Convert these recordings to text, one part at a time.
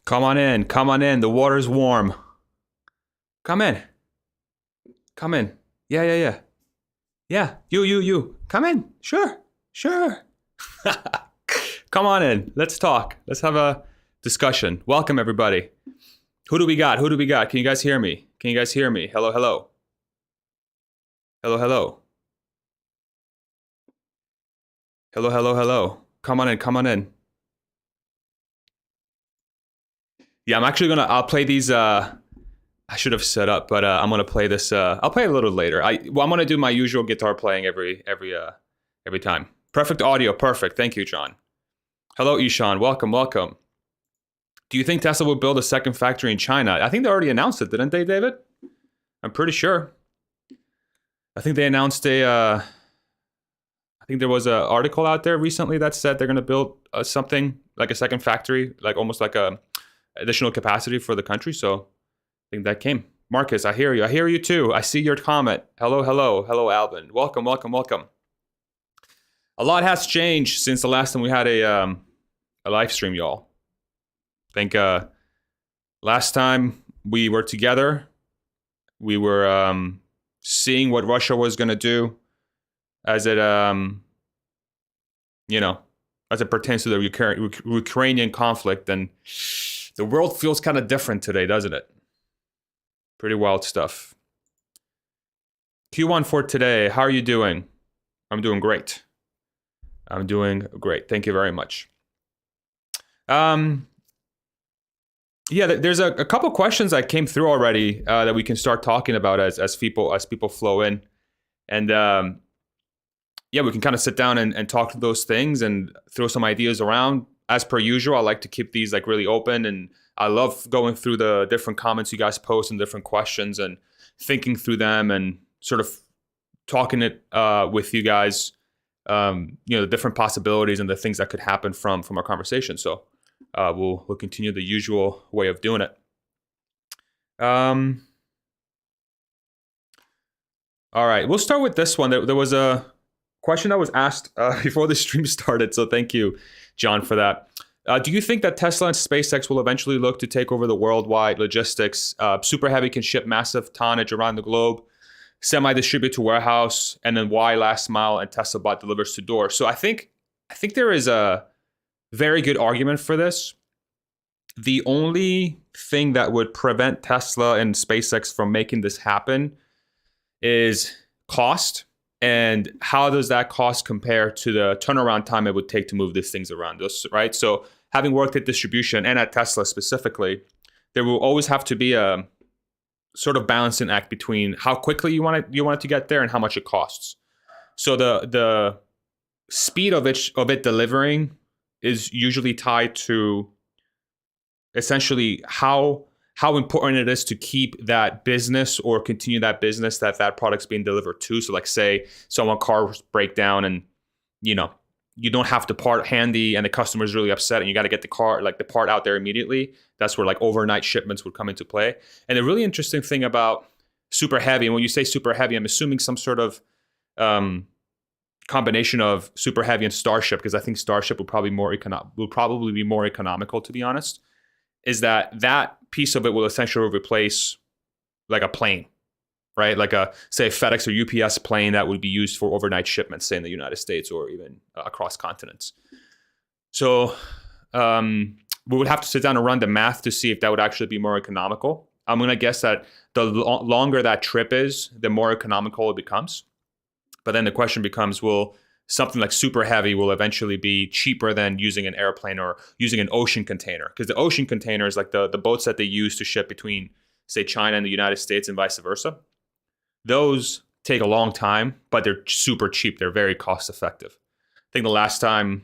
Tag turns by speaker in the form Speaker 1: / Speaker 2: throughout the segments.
Speaker 1: Come on in. Come on in. The water's warm. Come in. Come in. Yeah. Yeah. You. Come in. Sure. Come on in. Let's talk. Let's have a discussion. Welcome, everybody. Who do we got? Can you guys hear me? Hello. Hello. Come on in. Yeah, I'll play these, I should have set up, but I'm gonna play this, I'll play a little later. I'm gonna do my usual guitar playing every time. Perfect audio, perfect. Thank you, John. Hello, Ishan, welcome. Do you think Tesla will build a second factory in China? I think they already announced it, didn't they, David? I'm pretty sure. I think they announced I think there was an article out there recently that said they're gonna build something like a second factory, like almost like a additional capacity for the country. So I think that came. Marcus, I hear you too. I see your comment. Hello, Alvin. Welcome. A lot has changed since the last time we had a live stream, y'all. I think last time we were together, we were seeing what Russia was going to do as it pertains to the Ukrainian conflict, and the world feels kind of different today, doesn't it? Pretty wild stuff. Q1 for today. How are you doing? I'm doing great. Thank you very much. Yeah, there's a couple questions that came through already that we can start talking about as people flow in, and yeah, we can kind of sit down and talk to those things and throw some ideas around. As per usual, I like to keep these like really open, and I love going through the different comments you guys post and different questions and thinking through them and sort of talking it with you guys, the different possibilities and the things that could happen from our conversation. So we'll continue the usual way of doing it. All right, we'll start with this one. There was a question that was asked before the stream started, so thank you, John, for that. Do you think that Tesla and SpaceX will eventually look to take over the worldwide logistics? Super Heavy can ship massive tonnage around the globe, semi-distribute to warehouse, and then why last mile and Tesla bot delivers to door? So I think there is a very good argument for this. The only thing that would prevent Tesla and SpaceX from making this happen is cost. And how does that cost compare to the turnaround time it would take to move these things around us, right? So having worked at distribution and at Tesla specifically, there will always have to be a sort of balancing act between how quickly you want it to get there and how much it costs. So the speed of it delivering is usually tied to essentially how important it is to keep that business or continue that business that product's being delivered to. So like say someone cars break down and you don't have the part handy and the customer's really upset and you got to get the part out there immediately. That's where like overnight shipments would come into play. And the really interesting thing about Super Heavy, and when you say Super Heavy, I'm assuming some sort of combination of Super Heavy and Starship, because I think Starship will probably be more economical, to be honest, is that piece of it will essentially replace like a plane, right? Like say FedEx or UPS plane that would be used for overnight shipments, say in the United States or even across continents. So we would have to sit down and run the math to see if that would actually be more economical. I'm going to guess that the longer that trip is, the more economical it becomes. But then the question becomes, will something like Super Heavy will eventually be cheaper than using an airplane or using an ocean container? Because the ocean containers, like the boats that they use to ship between, say, China and the United States and vice versa, those take a long time, but they're super cheap. They're very cost effective. I think the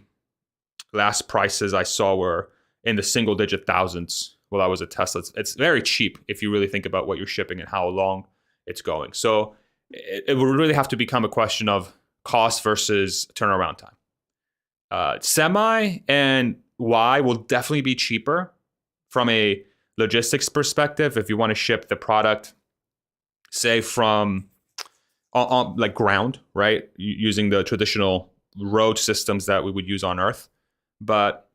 Speaker 1: last prices I saw were in the single digit thousands while I was at Tesla. It's very cheap if you really think about what you're shipping and how long it's going. So it would really have to become a question of cost versus turnaround time. Semi and Y will definitely be cheaper from a logistics perspective if you want to ship the product, say from on like ground, right? Using the traditional road systems that we would use on Earth. But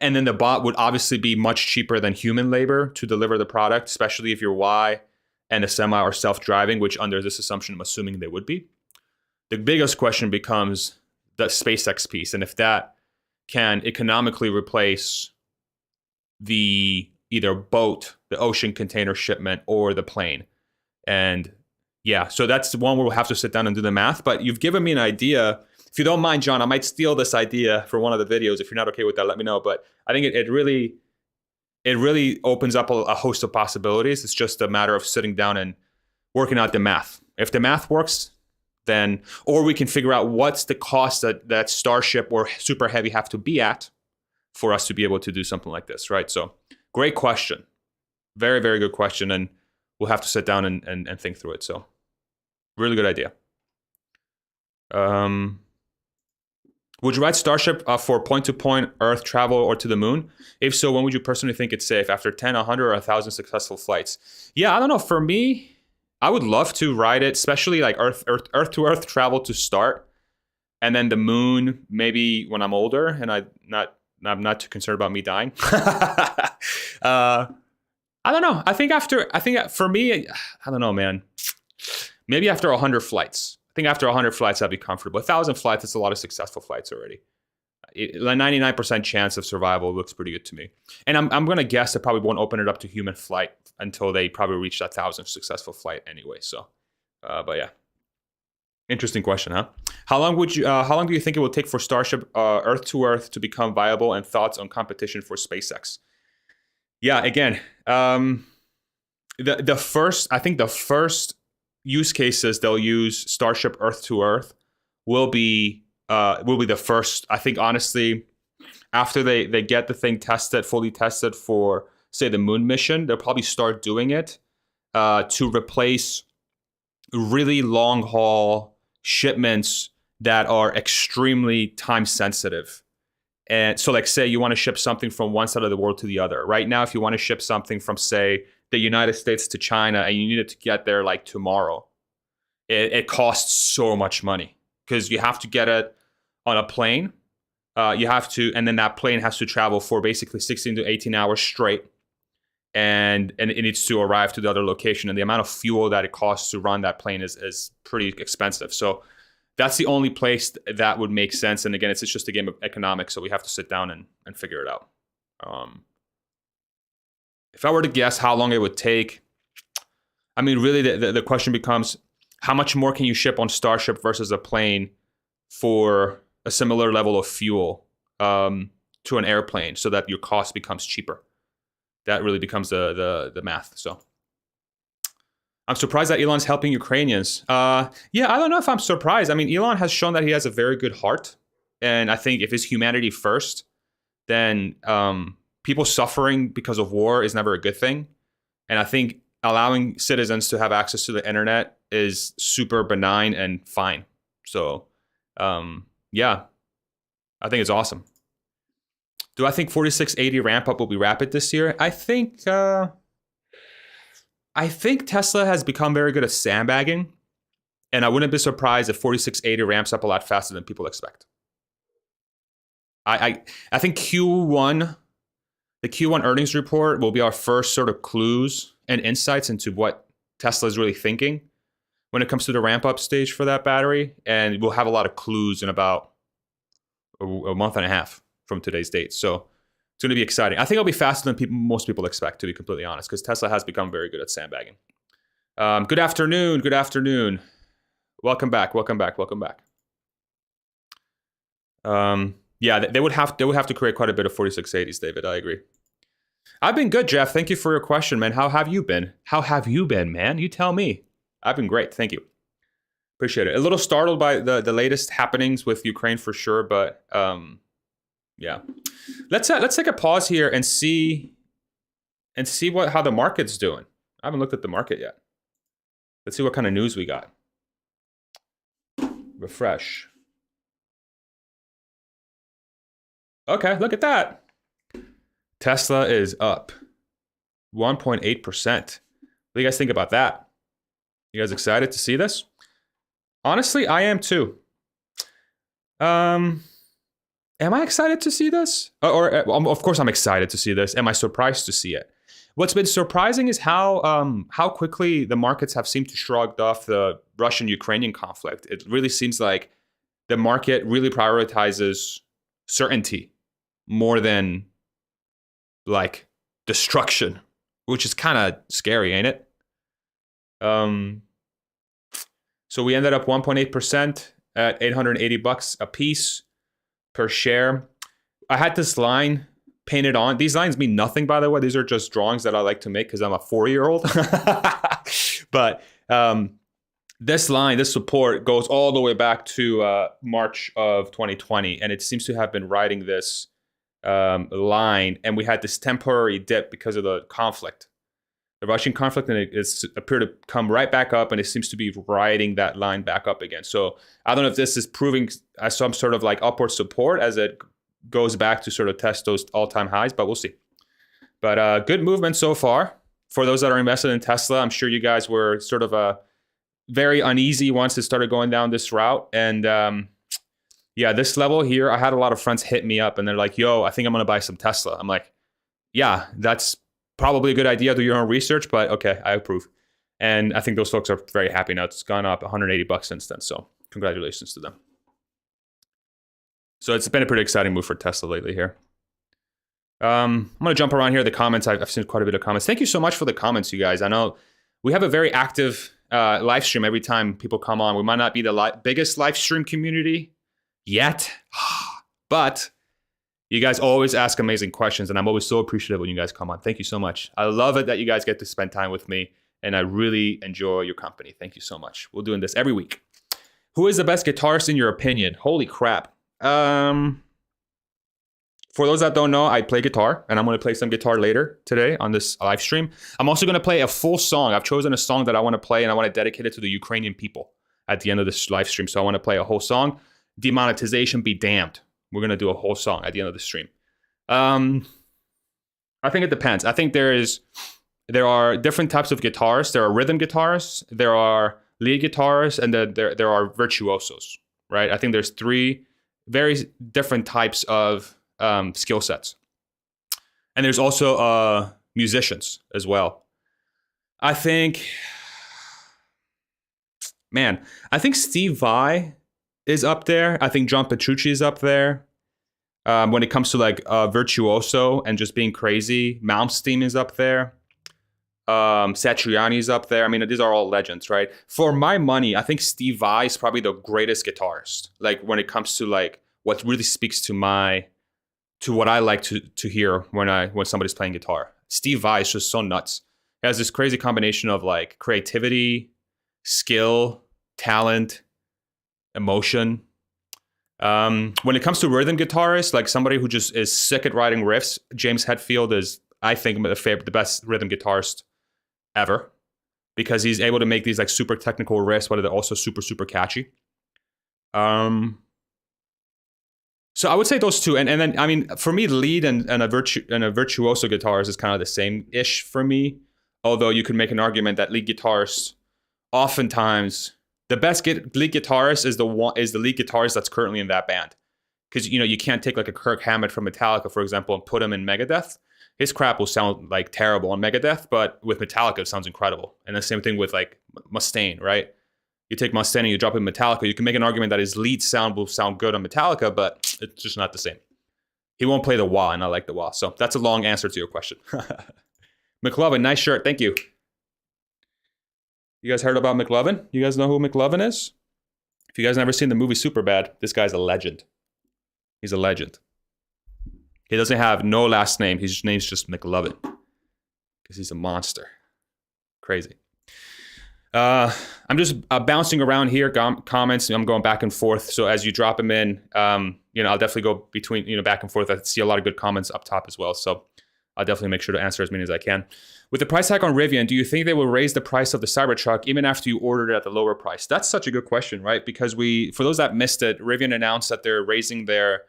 Speaker 1: And then the bot would obviously be much cheaper than human labor to deliver the product, especially if your Y and the semi are self-driving, which under this assumption, I'm assuming they would be. The biggest question becomes the SpaceX piece, and if that can economically replace the either boat, the ocean container shipment, or the plane. And yeah, so that's the one where we'll have to sit down and do the math. But you've given me an idea. If you don't mind, John, I might steal this idea for one of the videos. If you're not okay with that, let me know. But I think it really opens up a host of possibilities. It's just a matter of sitting down and working out the math. If the math works, then, or we can figure out what's the cost that Starship or Super Heavy have to be at for us to be able to do something like this, right? So great question. Very, very good question. And we'll have to sit down and think through it. So really good idea. Would you ride Starship for point-to-point Earth travel or to the moon? If so, when would you personally think it's safe? After 10, 100, or 1,000 successful flights? Yeah, I don't know. For me, I would love to ride it, especially like Earth-to-Earth travel to start. And then the moon, maybe when I'm older and I'm not too concerned about me dying. I don't know. I think for me, I don't know, man. Maybe after 100 flights. I think after 100 flights, I'd be comfortable. 1,000 flights, it's a lot of successful flights already. A 99% chance of survival looks pretty good to me. And I'm going to guess they probably won't open it up to human flight until they probably reach that 1,000 successful flight anyway. So, but yeah. Interesting question, huh? How long do you think it will take for Starship Earth to Earth to become viable, and thoughts on competition for SpaceX? Yeah, again, the first use cases they'll use Starship Earth to Earth will be the first. I think honestly, after they get the thing fully tested for, say, the moon mission, they'll probably start doing it to replace really long haul shipments that are extremely time sensitive. And so, like, say you want to ship something from one side of the world to the other. Right now, if you want to ship something from, say, the United States to China and you need it to get there like tomorrow, it costs so much money because you have to get it on a plane. And then that plane has to travel for basically 16 to 18 hours straight. And it needs to arrive to the other location. And the amount of fuel that it costs to run that plane is pretty expensive. So that's the only place that would make sense. And again, it's just a game of economics. So we have to sit down and figure it out. If I were to guess how long it would take, I mean, really the question becomes, how much more can you ship on Starship versus a plane for a similar level of fuel to an airplane so that your cost becomes cheaper? That really becomes the math. So I'm surprised that Elon's helping Ukrainians. Yeah, I don't know if I'm surprised. I mean, Elon has shown that he has a very good heart. And I think if it's humanity first, then people suffering because of war is never a good thing. And I think allowing citizens to have access to the internet is super benign and fine. So yeah, I think it's awesome. Do I think 4680 ramp up will be rapid this year? I think Tesla has become very good at sandbagging, and I wouldn't be surprised if 4680 ramps up a lot faster than people expect. I think the Q1 earnings report will be our first sort of clues and insights into what Tesla is really thinking when it comes to the ramp up stage for that battery, and we'll have a lot of clues in about a month and a half from today's date. So it's going to be exciting. I think it'll be faster than most people expect, to be completely honest, because Tesla has become very good at sandbagging. Good afternoon. Good afternoon. Welcome back. Welcome back. Welcome back. Yeah, they would have to create quite a bit of 4680s, David. I agree. I've been good, Jeff. Thank you for your question, man. How have you been? How have you been, man? You tell me. I've been great. Thank you. Appreciate it. A little startled by the latest happenings with Ukraine for sure, but yeah. Let's take a pause here and see how the market's doing. I haven't looked at the market yet. Let's see what kind of news we got. Refresh. Okay, look at that. Tesla is up 1.8%. What do you guys think about that? You guys excited to see this? Honestly, I am too. Am I excited to see this? Of course, I'm excited to see this. Am I surprised to see it? What's been surprising is how quickly the markets have seemed to shrug off the Russian-Ukrainian conflict. It really seems like the market really prioritizes certainty more than like destruction, which is kind of scary, ain't it? So we ended up 1.8% at $880 a piece per share. I had this line painted on. These lines mean nothing, by the way. These are just drawings that I like to make because I'm a 4-year-old. But this line, this support goes all the way back to March of 2020. And it seems to have been riding this line. And we had this temporary dip because of the conflict, the Russian conflict, and it's appeared to come right back up, and it seems to be riding that line back up again. So I don't know if this is proving some sort of like upward support as it goes back to sort of test those all-time highs, but we'll see. But good movement so far. For those that are invested in Tesla, I'm sure you guys were sort of very uneasy once it started going down this route. And yeah, this level here, I had a lot of friends hit me up and they're like, yo, I think I'm going to buy some Tesla. I'm like, yeah, that's probably a good idea. Do your own research, but okay, I approve. And I think those folks are very happy now. It's gone up $180 since then. So congratulations to them. So it's been a pretty exciting move for Tesla lately here. I'm going to jump around here. The comments, I've seen quite a bit of comments. Thank you so much for the comments, you guys. I know we have a very active live stream every time people come on. We might not be the biggest live stream community yet, but you guys always ask amazing questions, and I'm always so appreciative when you guys come on. Thank you so much. I love it that you guys get to spend time with me, and I really enjoy your company. Thank you so much. We're doing this every week. Who is the best guitarist in your opinion? Holy crap. For those that don't know, I play guitar, and I'm going to play some guitar later today on this live stream. I'm also going to play a full song. I've chosen a song that I want to play, and I want to dedicate it to the Ukrainian people at the end of this live stream. So I want to play a whole song. Demonetization be damned. We're going to do a whole song at the end of the stream. I think it depends. I think there are different types of guitarists. There are rhythm guitarists, there are lead guitarists, and there are virtuosos, right? I think there's 3 very different types of skill sets. And there's also musicians as well. I think Steve Vai is up there. I think John Petrucci is up there. When it comes to like virtuoso and just being crazy, Malmsteen is up there. Satriani is up there. I mean, these are all legends, right? For my money, I think Steve Vai is probably the greatest guitarist. Like when it comes to like what really speaks to what I like to hear when somebody's playing guitar. Steve Vai is just so nuts. He has this crazy combination of like creativity, skill, talent, emotion. When it comes to rhythm guitarists, like somebody who just is sick at writing riffs, James Hetfield is, I think, the best rhythm guitarist ever, because he's able to make these like super technical riffs, but they're also super, super catchy. So I would say those 2, and then I mean, for me, lead and a virtuoso guitarist is kind of the same-ish for me. Although you could make an argument that lead guitarists oftentimes, the best lead guitarist is the lead guitarist that's currently in that band, because you can't take like a Kirk Hammett from Metallica, for example, and put him in Megadeth. His crap will sound like terrible on Megadeth, but with Metallica it sounds incredible. And the same thing with like Mustaine, right? You take Mustaine and you drop in Metallica, you can make an argument that his lead sound will sound good on Metallica, but it's just not the same. He won't play the wah, and I like the wah. So that's a long answer to your question. McLovin, nice shirt, thank you. You guys heard about McLovin? You guys know who McLovin is? If you guys never seen the movie Superbad, this guy's a legend. He's a legend. He doesn't have no last name. His name's just McLovin, because he's a monster. Crazy. I'm just bouncing around here, comments. I'm going back and forth. So as you drop them in, I'll definitely go between, back and forth. I see a lot of good comments up top as well. So I'll definitely make sure to answer as many as I can. With the price hike on Rivian, do you think they will raise the price of the Cybertruck even after you ordered it at the lower price? That's such a good question, right? Because for those that missed it, Rivian announced that they're raising their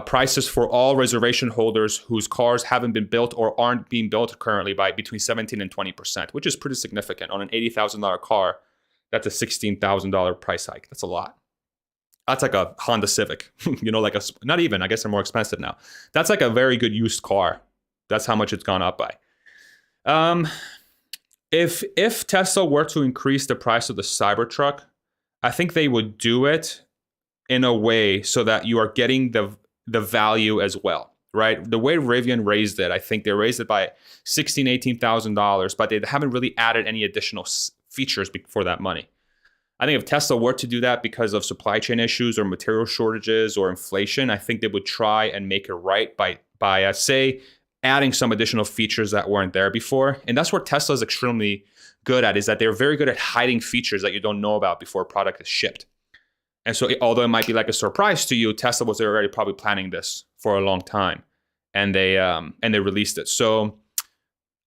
Speaker 1: prices for all reservation holders whose cars haven't been built or aren't being built currently by between 17 and 20%, which is pretty significant. On an $80,000 car, that's a $16,000 price hike. That's a lot. That's like a Honda Civic, like not even, I guess they're more expensive now. That's like a very good used car. That's how much it's gone up by. If Tesla were to increase the price of the Cybertruck, I think they would do it in a way so that you are getting the value as well, right? The way Rivian raised it, I think they raised it by $18,000, but they haven't really added any additional features for that money. I think if Tesla were to do that because of supply chain issues or material shortages or inflation, I think they would try and make it right by say, adding some additional features that weren't there before. And that's where Tesla is extremely good at, is that they're very good at hiding features that you don't know about before a product is shipped. And so although it might be like a surprise to you, Tesla was already probably planning this for a long time, and they released it. So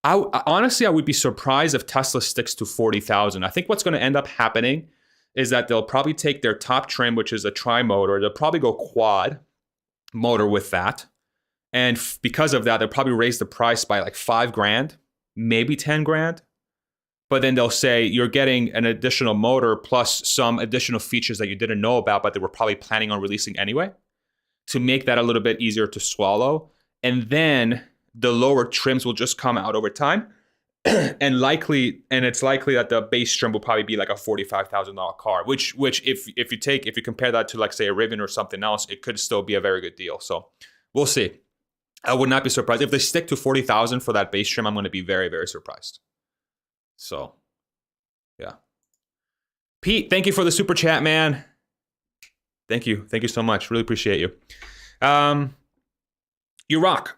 Speaker 1: honestly, I would be surprised if Tesla sticks to 40,000. I think what's going to end up happening is that they'll probably take their top trim, which is a tri-motor. They'll probably go quad motor with that. And because of that, they'll probably raise the price by like $5,000, maybe $10,000. But then they'll say you're getting an additional motor plus some additional features that you didn't know about, but they were probably planning on releasing anyway, to make that a little bit easier to swallow. And then the lower trims will just come out over time. and it's likely that the base trim will probably be like a $45,000 car, which if you compare that to like say a Rivian or something else, it could still be a very good deal. So we'll see. I would not be surprised if they stick to 40,000 for that base trim. I'm going to be very, very surprised. So, yeah. Pete, thank you for the super chat, man. Thank you so much. Really appreciate you. You rock.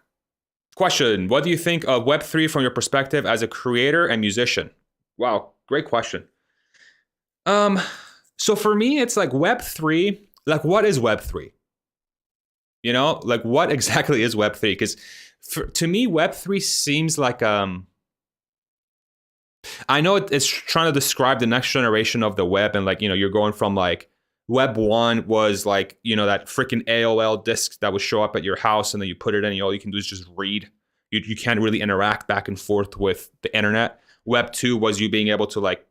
Speaker 1: Question: what do you think of Web3 from your perspective as a creator and musician? Wow, great question. So for me, it's like Web3. Like, what is Web3? Like what exactly is Web3? Because to me, Web3 seems like I know it's trying to describe the next generation of the web, and like you're going from like Web 1 was like that freaking AOL disk that would show up at your house, and then you put it in, and all you can do is just read. You can't really interact back and forth with the internet. Web 2 was you being able to like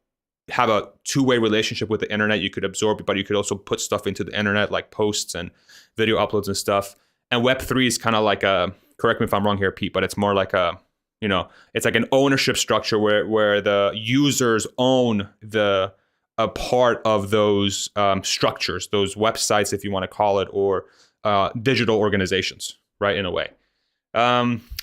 Speaker 1: have a two-way relationship with the internet. You could absorb it, but you could also put stuff into the internet like posts and video uploads and stuff. And Web 3 is kind of like correct me if I'm wrong here, Pete, but it's more like it's like an ownership structure where the users own a part of those structures, those websites, if you want to call it, or digital organizations, right, in a way.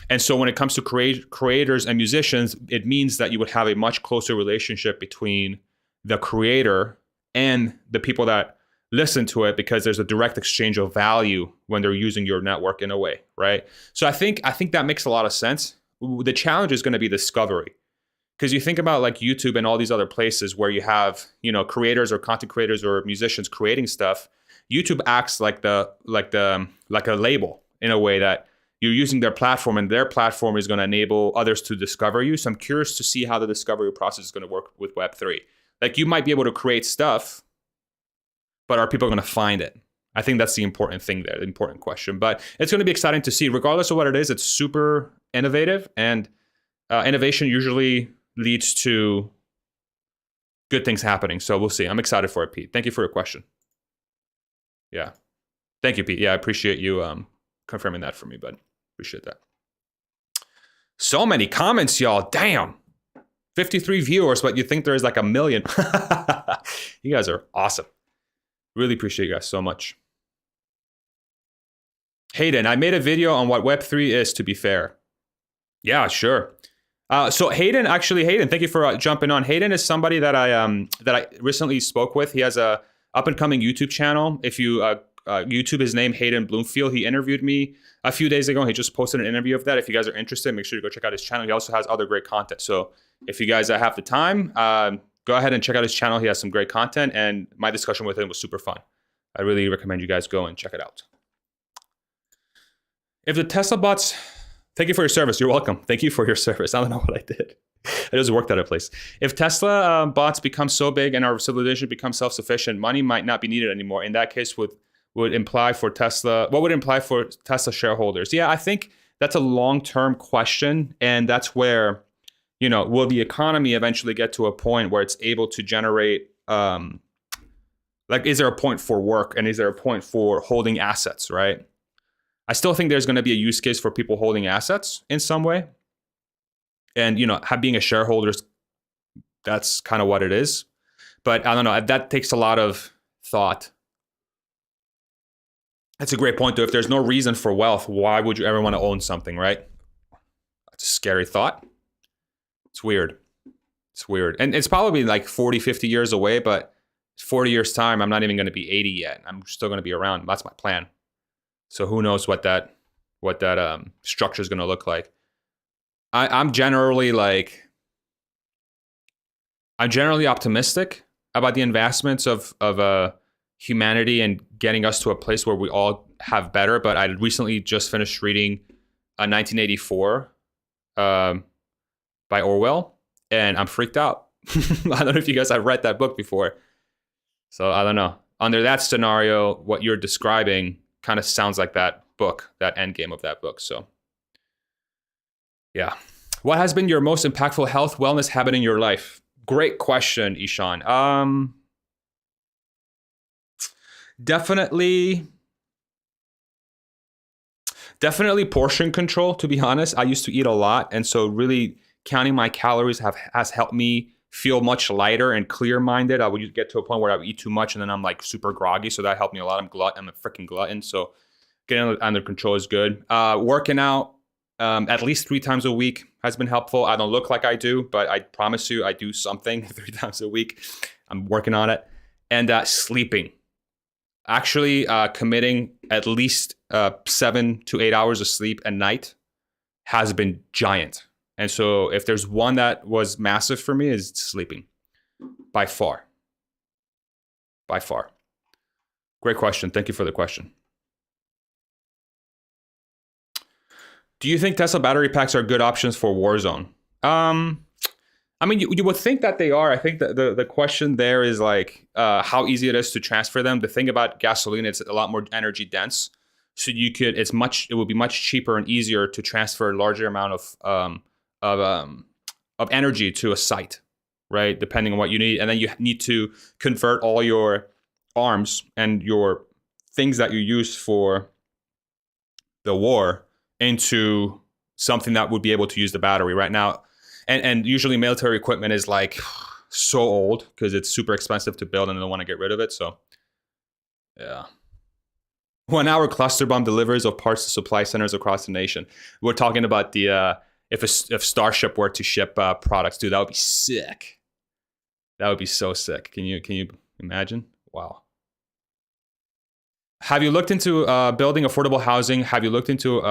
Speaker 1: And so when it comes to creators and musicians, it means that you would have a much closer relationship between the creator and the people that listen to it, because there's a direct exchange of value when they're using your network in a way, right? So I think that makes a lot of sense. The challenge is going to be discovery, because you think about like YouTube and all these other places where you have creators or content creators or musicians creating stuff. YouTube acts like a label in a way that you're using their platform, and their platform is going to enable others to discover you. So I'm curious to see how the discovery process is going to work with Web3. Like you might be able to create stuff, but are people going to find it? I think that's the important thing there, the important question. But it's going to be exciting to see. Regardless of what it is, it's super innovative, and innovation usually leads to good things happening. So we'll see. I'm excited for it, Pete. Thank you for your question. Yeah. Thank you, Pete. Yeah, I appreciate you confirming that for me, bud. Appreciate that. So many comments, y'all. Damn. 53 viewers, but you think there's like 1 million. You guys are awesome. Really appreciate you guys so much. Hayden, I made a video on what Web3 is, to be fair. Yeah, sure. So Hayden, thank you for jumping on. Hayden is somebody that I recently spoke with. He has a up and coming YouTube channel. If you YouTube his name, Hayden Bloomfield. He interviewed me a few days ago. He just posted an interview of that. If you guys are interested, make sure you go check out his channel. He also has other great content. So if you guys have the time, go ahead and check out his channel. He has some great content, and my discussion with him was super fun. I really recommend you guys go and check it out. If the Tesla bots, thank you for your service. You're welcome. Thank you for your service. I don't know what I did. I just worked at a place. If Tesla bots become so big and our civilization becomes self-sufficient, money might not be needed anymore. In that case, would imply for Tesla, what would it imply for Tesla shareholders? Yeah, I think that's a long-term question, and that's where, will the economy eventually get to a point where it's able to generate Like, is there a point for work and is there a point for holding assets, right? I still think there's going to be a use case for people holding assets in some way. And, being a shareholder, that's kind of what it is. But I don't know, that takes a lot of thought. That's a great point, though. If there's no reason for wealth, why would you ever want to own something, right? That's a scary thought. It's weird. And it's probably like 40, 50 years away, but 40 years time, I'm not even going to be 80 yet. I'm still going to be around. That's my plan. So who knows what that structure is going to look like. I'm generally optimistic about the advancements of humanity and getting us to a place where we all have better. But I recently just finished reading 1984 by Orwell, and I'm freaked out. I don't know if you guys have read that book before. So I don't know. Under that scenario, what you're describing kind of sounds like that book, that end game of that book. So yeah. What has been your most impactful health wellness habit in your life? Great question, Ishan. Definitely portion control, to be honest. I used to eat a lot, and so really counting my calories has helped me feel much lighter and clear-minded. I would get to a point where I would eat too much and then I'm like super groggy, so that helped me a lot. I'm a freaking glutton, so getting it under control is good. Working out at least 3 times a week has been helpful. I don't look like I do, but I promise you I do something 3 times a week. I'm working on it. And sleeping. Actually committing at least 7 to 8 hours of sleep a night has been giant. And so if there's one that was massive for me, is sleeping. By far. Great question. Thank you for the question. Do you think Tesla battery packs are good options for Warzone? I mean, you would think that they are. I think that the question there is like how easy it is to transfer them. The thing about gasoline, it's a lot more energy dense. So it would be much cheaper and easier to transfer a larger amount of energy to a site, right? Depending on what you need. And then you need to convert all your arms and your things that you use for the war into something that would be able to use the battery right now. And usually military equipment is like so old because it's super expensive to build and they don't want to get rid of it. So yeah. 1 hour cluster bomb deliveries of parts to supply centers across the nation. We're talking about the if Starship were to ship products, dude, that would be sick. That would be so sick. Can you imagine? Wow. Have you looked into building affordable housing? Have you looked into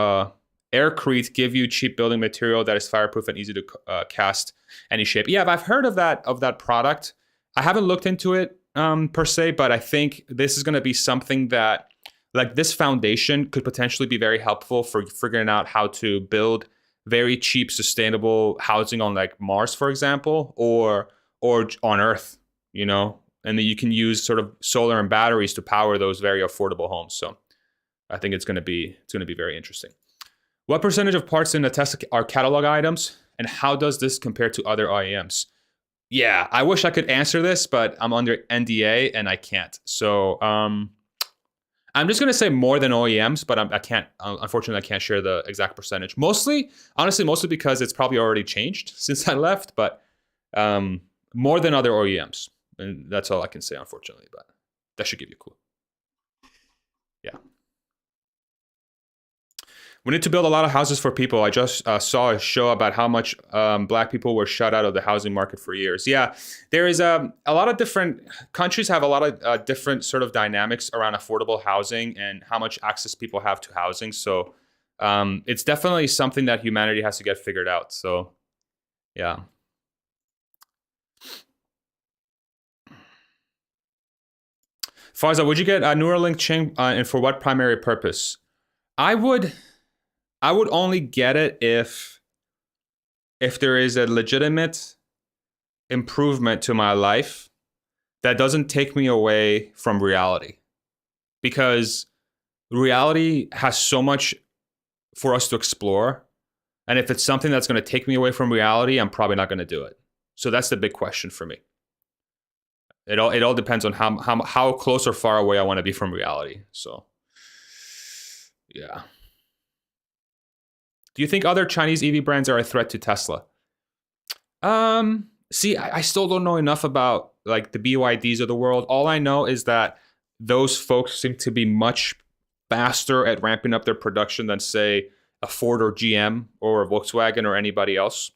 Speaker 1: Aircrete give you cheap building material that is fireproof and easy to cast any shape? Yeah, I've heard of that product. I haven't looked into it per se, but I think this is going to be something that, like, this foundation could potentially be very helpful for figuring out how to build very cheap, sustainable housing on like Mars, for example, or on Earth, and then you can use sort of solar and batteries to power those very affordable homes. So I think it's going to be very interesting. What percentage of parts in a Tesla are catalog items, and how does this compare to other OEMs? Yeah, I wish I could answer this, but I'm under NDA and I can't. So I'm just gonna say more than OEMs, but I can't. Unfortunately, I can't share the exact percentage. Mostly because it's probably already changed since I left, but more than other OEMs, and that's all I can say, unfortunately. But that should give you a clue. Yeah. We need to build a lot of houses for people. I just saw a show about how much Black people were shut out of the housing market for years. Yeah, there is a lot of different countries have a lot of different sort of dynamics around affordable housing and how much access people have to housing. So it's definitely something that humanity has to get figured out. So yeah. Farza, would you get a Neuralink chain and for what primary purpose? I would only get it if there is a legitimate improvement to my life that doesn't take me away from reality. Because reality has so much for us to explore. And if it's something that's going to take me away from reality, I'm probably not going to do it. So that's the big question for me. It all depends on how close or far away I want to be from reality. So yeah. Do you think other Chinese EV brands are a threat to Tesla? See, I still don't know enough about like the BYDs of the world. All I know is that those folks seem to be much faster at ramping up their production than, say, a Ford or GM or a Volkswagen or anybody else.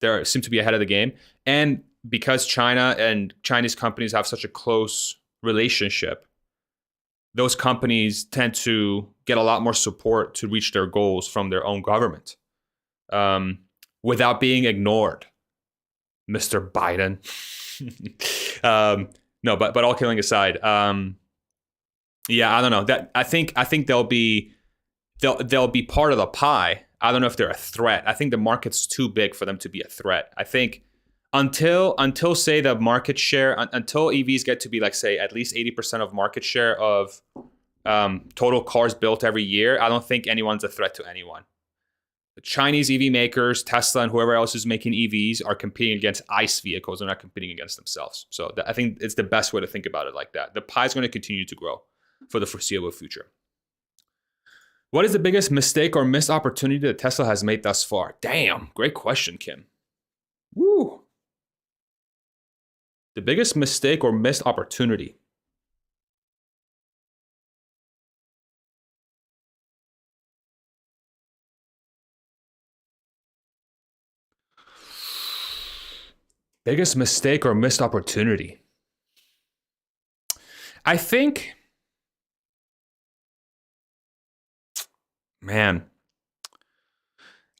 Speaker 1: They seem to be ahead of the game. And because China and Chinese companies have such a close relationship, those companies tend to get a lot more support to reach their goals from their own government without being ignored. Mr. Biden. No, but all kidding aside, yeah, I don't know. That I think they'll be part of the pie. I don't know if they're a threat. I think the market's too big for them to be a threat. I think until say the market share, until EVs get to be like, say, at least 80% of market share of total cars built every year, I don't think anyone's a threat to anyone. The Chinese EV makers, Tesla, and whoever else is making EVs are competing against ICE vehicles. They're not competing against themselves. So I think it's the best way to think about it like that. The pie is going to continue to grow for the foreseeable future. What is the biggest mistake or missed opportunity that Tesla has made thus far? Damn, great question, Kim. Woo. The biggest mistake or missed opportunity. Biggest mistake or missed opportunity. I think, man,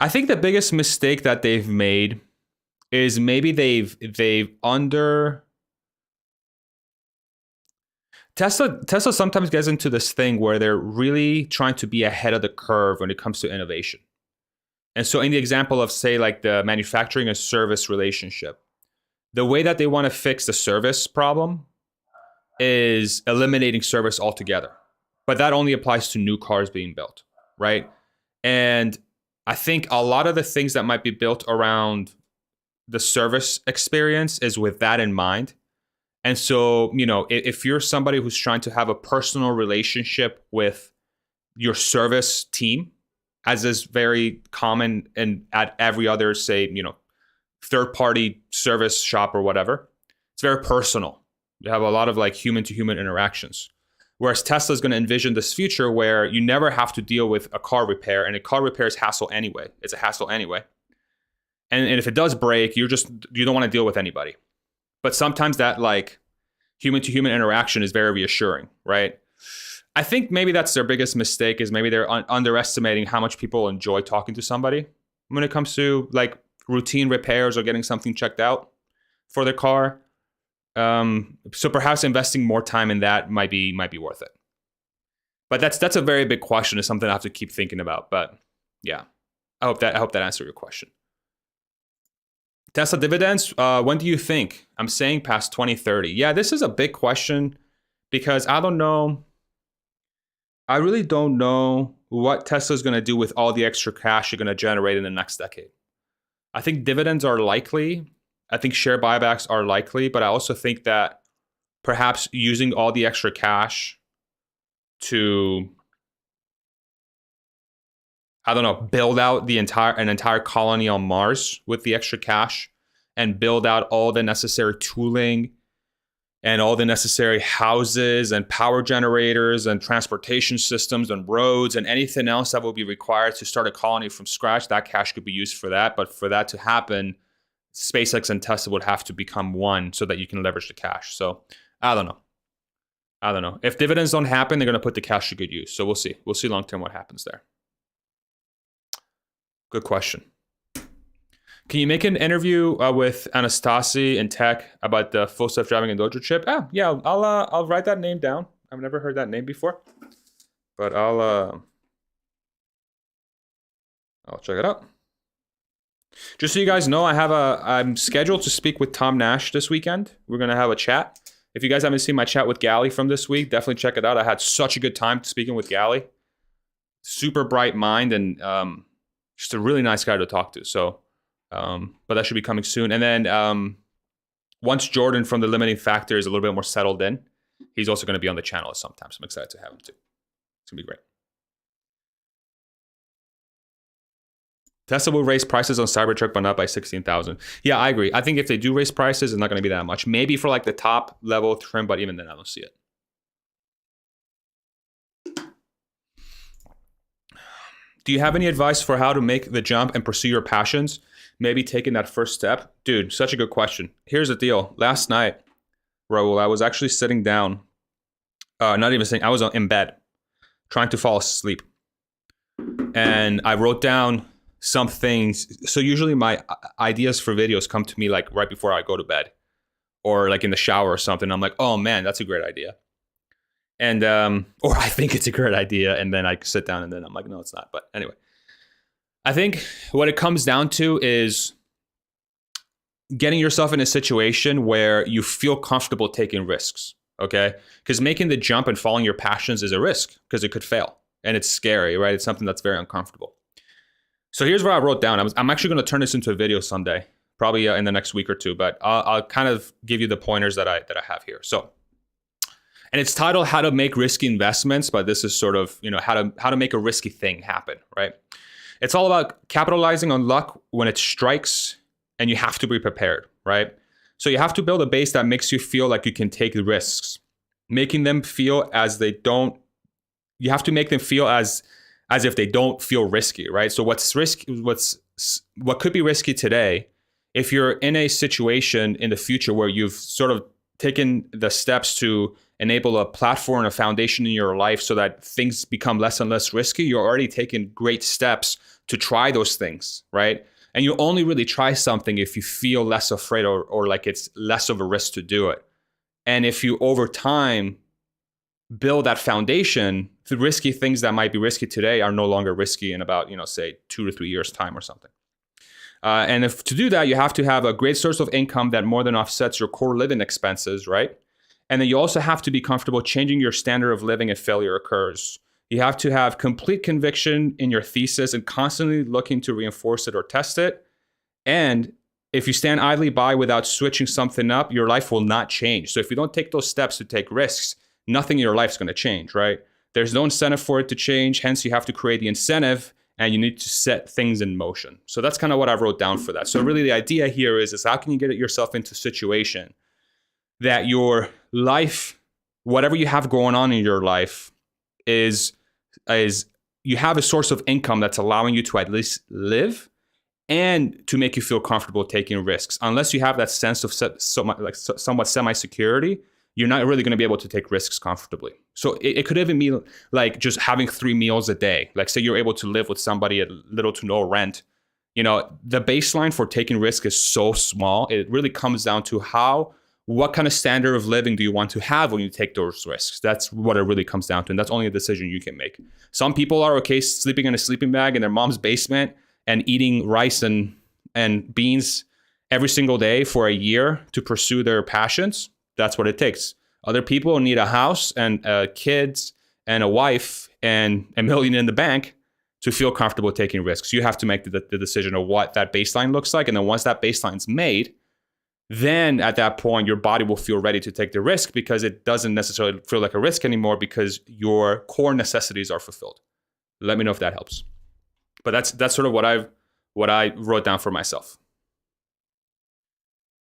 Speaker 1: I think the biggest mistake that they've made is maybe they've Tesla sometimes gets into this thing where they're really trying to be ahead of the curve when it comes to innovation. And so in the example of, say, like the manufacturing and service relationship, the way that they want to fix the service problem is eliminating service altogether. But that only applies to new cars being built, right? And I think a lot of the things that might be built around the service experience is with that in mind. And so, you know, if you're somebody who's trying to have a personal relationship with your service team, as is very common and at every other, say, you know, third-party service shop or whatever, it's very personal. You have a lot of like human-to-human interactions. Whereas Tesla is going to envision this future where you never have to deal with a car repair, and a car repair is hassle anyway. It's a hassle anyway. And if it does break, you don't want to deal with anybody. But sometimes that like human-to-human interaction is very reassuring, right? I think maybe that's their biggest mistake, is maybe they're underestimating how much people enjoy talking to somebody when it comes to like routine repairs or getting something checked out for their car. So perhaps investing more time in that might be worth it. But that's a very big question. It's something I have to keep thinking about. But yeah, I hope that answered your question. Tesla dividends, when do you think? I'm saying past 2030. Yeah, this is a big question because I don't know. I really don't know what Tesla's going to do with all the extra cash you're going to generate in the next decade. I think dividends are likely. I think share buybacks are likely, but I also think that perhaps using all the extra cash to, I don't know, build out an entire colony on Mars with the extra cash and build out all the necessary tooling and all the necessary houses and power generators and transportation systems and roads and anything else that will be required to start a colony from scratch. That cash could be used for that. But for that to happen, SpaceX and Tesla would have to become one so that you can leverage the cash. So I don't know. If dividends don't happen, they're going to put the cash to good use. So we'll see. We'll see long term what happens there. Good question. Can you make an interview with Anastasi in tech about the full self-driving and Dojo chip? Yeah, I'll write that name down. I've never heard that name before, but I'll check it out. Just so you guys know, I'm scheduled to speak with Tom Nash this weekend. We're gonna have a chat. If you guys haven't seen my chat with Gally from this week, definitely check it out. I had such a good time speaking with Gally. Super bright mind and just a really nice guy to talk to. So. But that should be coming soon. And then once Jordan from the limiting factor is a little bit more settled in, he's also going to be on the channel sometimes. I'm excited to have him too. It's going to be great. Tesla will raise prices on Cybertruck, but not by 16,000. Yeah, I agree. I think if they do raise prices, it's not going to be that much. Maybe for like the top level trim, but even then, I don't see it. Do you have any advice for how to make the jump and pursue your passions? Maybe taking that first step? Dude, such a good question. Here's the deal. Last night, Raul, I was actually sitting down, not even saying, I was in bed trying to fall asleep. And I wrote down some things. So usually my ideas for videos come to me like right before I go to bed or like in the shower or something. I'm like, oh man, that's a great idea. And, or I think it's a great idea. And then I sit down and then I'm like, no, it's not. But anyway, I think what it comes down to is getting yourself in a situation where you feel comfortable taking risks. Okay. Because making the jump and following your passions is a risk because it could fail and it's scary, right? It's something that's very uncomfortable. So here's what I wrote down. I'm actually going to turn this into a video someday, probably in the next week or two, but I'll kind of give you the pointers that I have here. So, and it's titled How to Make Risky Investments, but this is sort of, how to make a risky thing happen, right? It's all about capitalizing on luck when it strikes, and you have to be prepared, right? So you have to build a base that makes you feel like you can take risks, making them feel you have to make them feel as if they don't feel risky, right? So what could be risky today, if you're in a situation in the future where you've sort of taken the steps to enable a platform, a foundation in your life so that things become less and less risky, you're already taking great steps to try those things, right? And you only really try something if you feel less afraid or like it's less of a risk to do it. And if you over time build that foundation, the risky things that might be risky today are no longer risky in about, say 2 to 3 years time or something. And if to do that, you have to have a great source of income that more than offsets your core living expenses, right? And then you also have to be comfortable changing your standard of living if failure occurs. You have to have complete conviction in your thesis and constantly looking to reinforce it or test it. And if you stand idly by without switching something up, your life will not change. So if you don't take those steps to take risks, nothing in your life is going to change, right? There's no incentive for it to change. Hence, you have to create the incentive and you need to set things in motion. So that's kind of what I wrote down for that. So really the idea here is how can you get yourself into a situation that your life, whatever you have going on in your life, is you have a source of income that's allowing you to at least live and to make you feel comfortable taking risks. Unless you have that sense of somewhat semi-security, you're not really going to be able to take risks comfortably. So it could even be like just having 3 meals a day. Like say you're able to live with somebody at little to no rent. The baseline for taking risk is so small. It really comes down to what kind of standard of living do you want to have when you take those risks? That's what it really comes down to. And that's only a decision you can make. Some people are okay sleeping in a sleeping bag in their mom's basement and eating rice and beans every single day for a year to pursue their passions. That's what it takes. Other people need a house and kids and a wife and $1 million in the bank to feel comfortable taking risks. You have to make the decision of what that baseline looks like. And then once that baseline's made, then at that point, your body will feel ready to take the risk because it doesn't necessarily feel like a risk anymore because your core necessities are fulfilled. Let me know if that helps. But that's sort of what I wrote down for myself.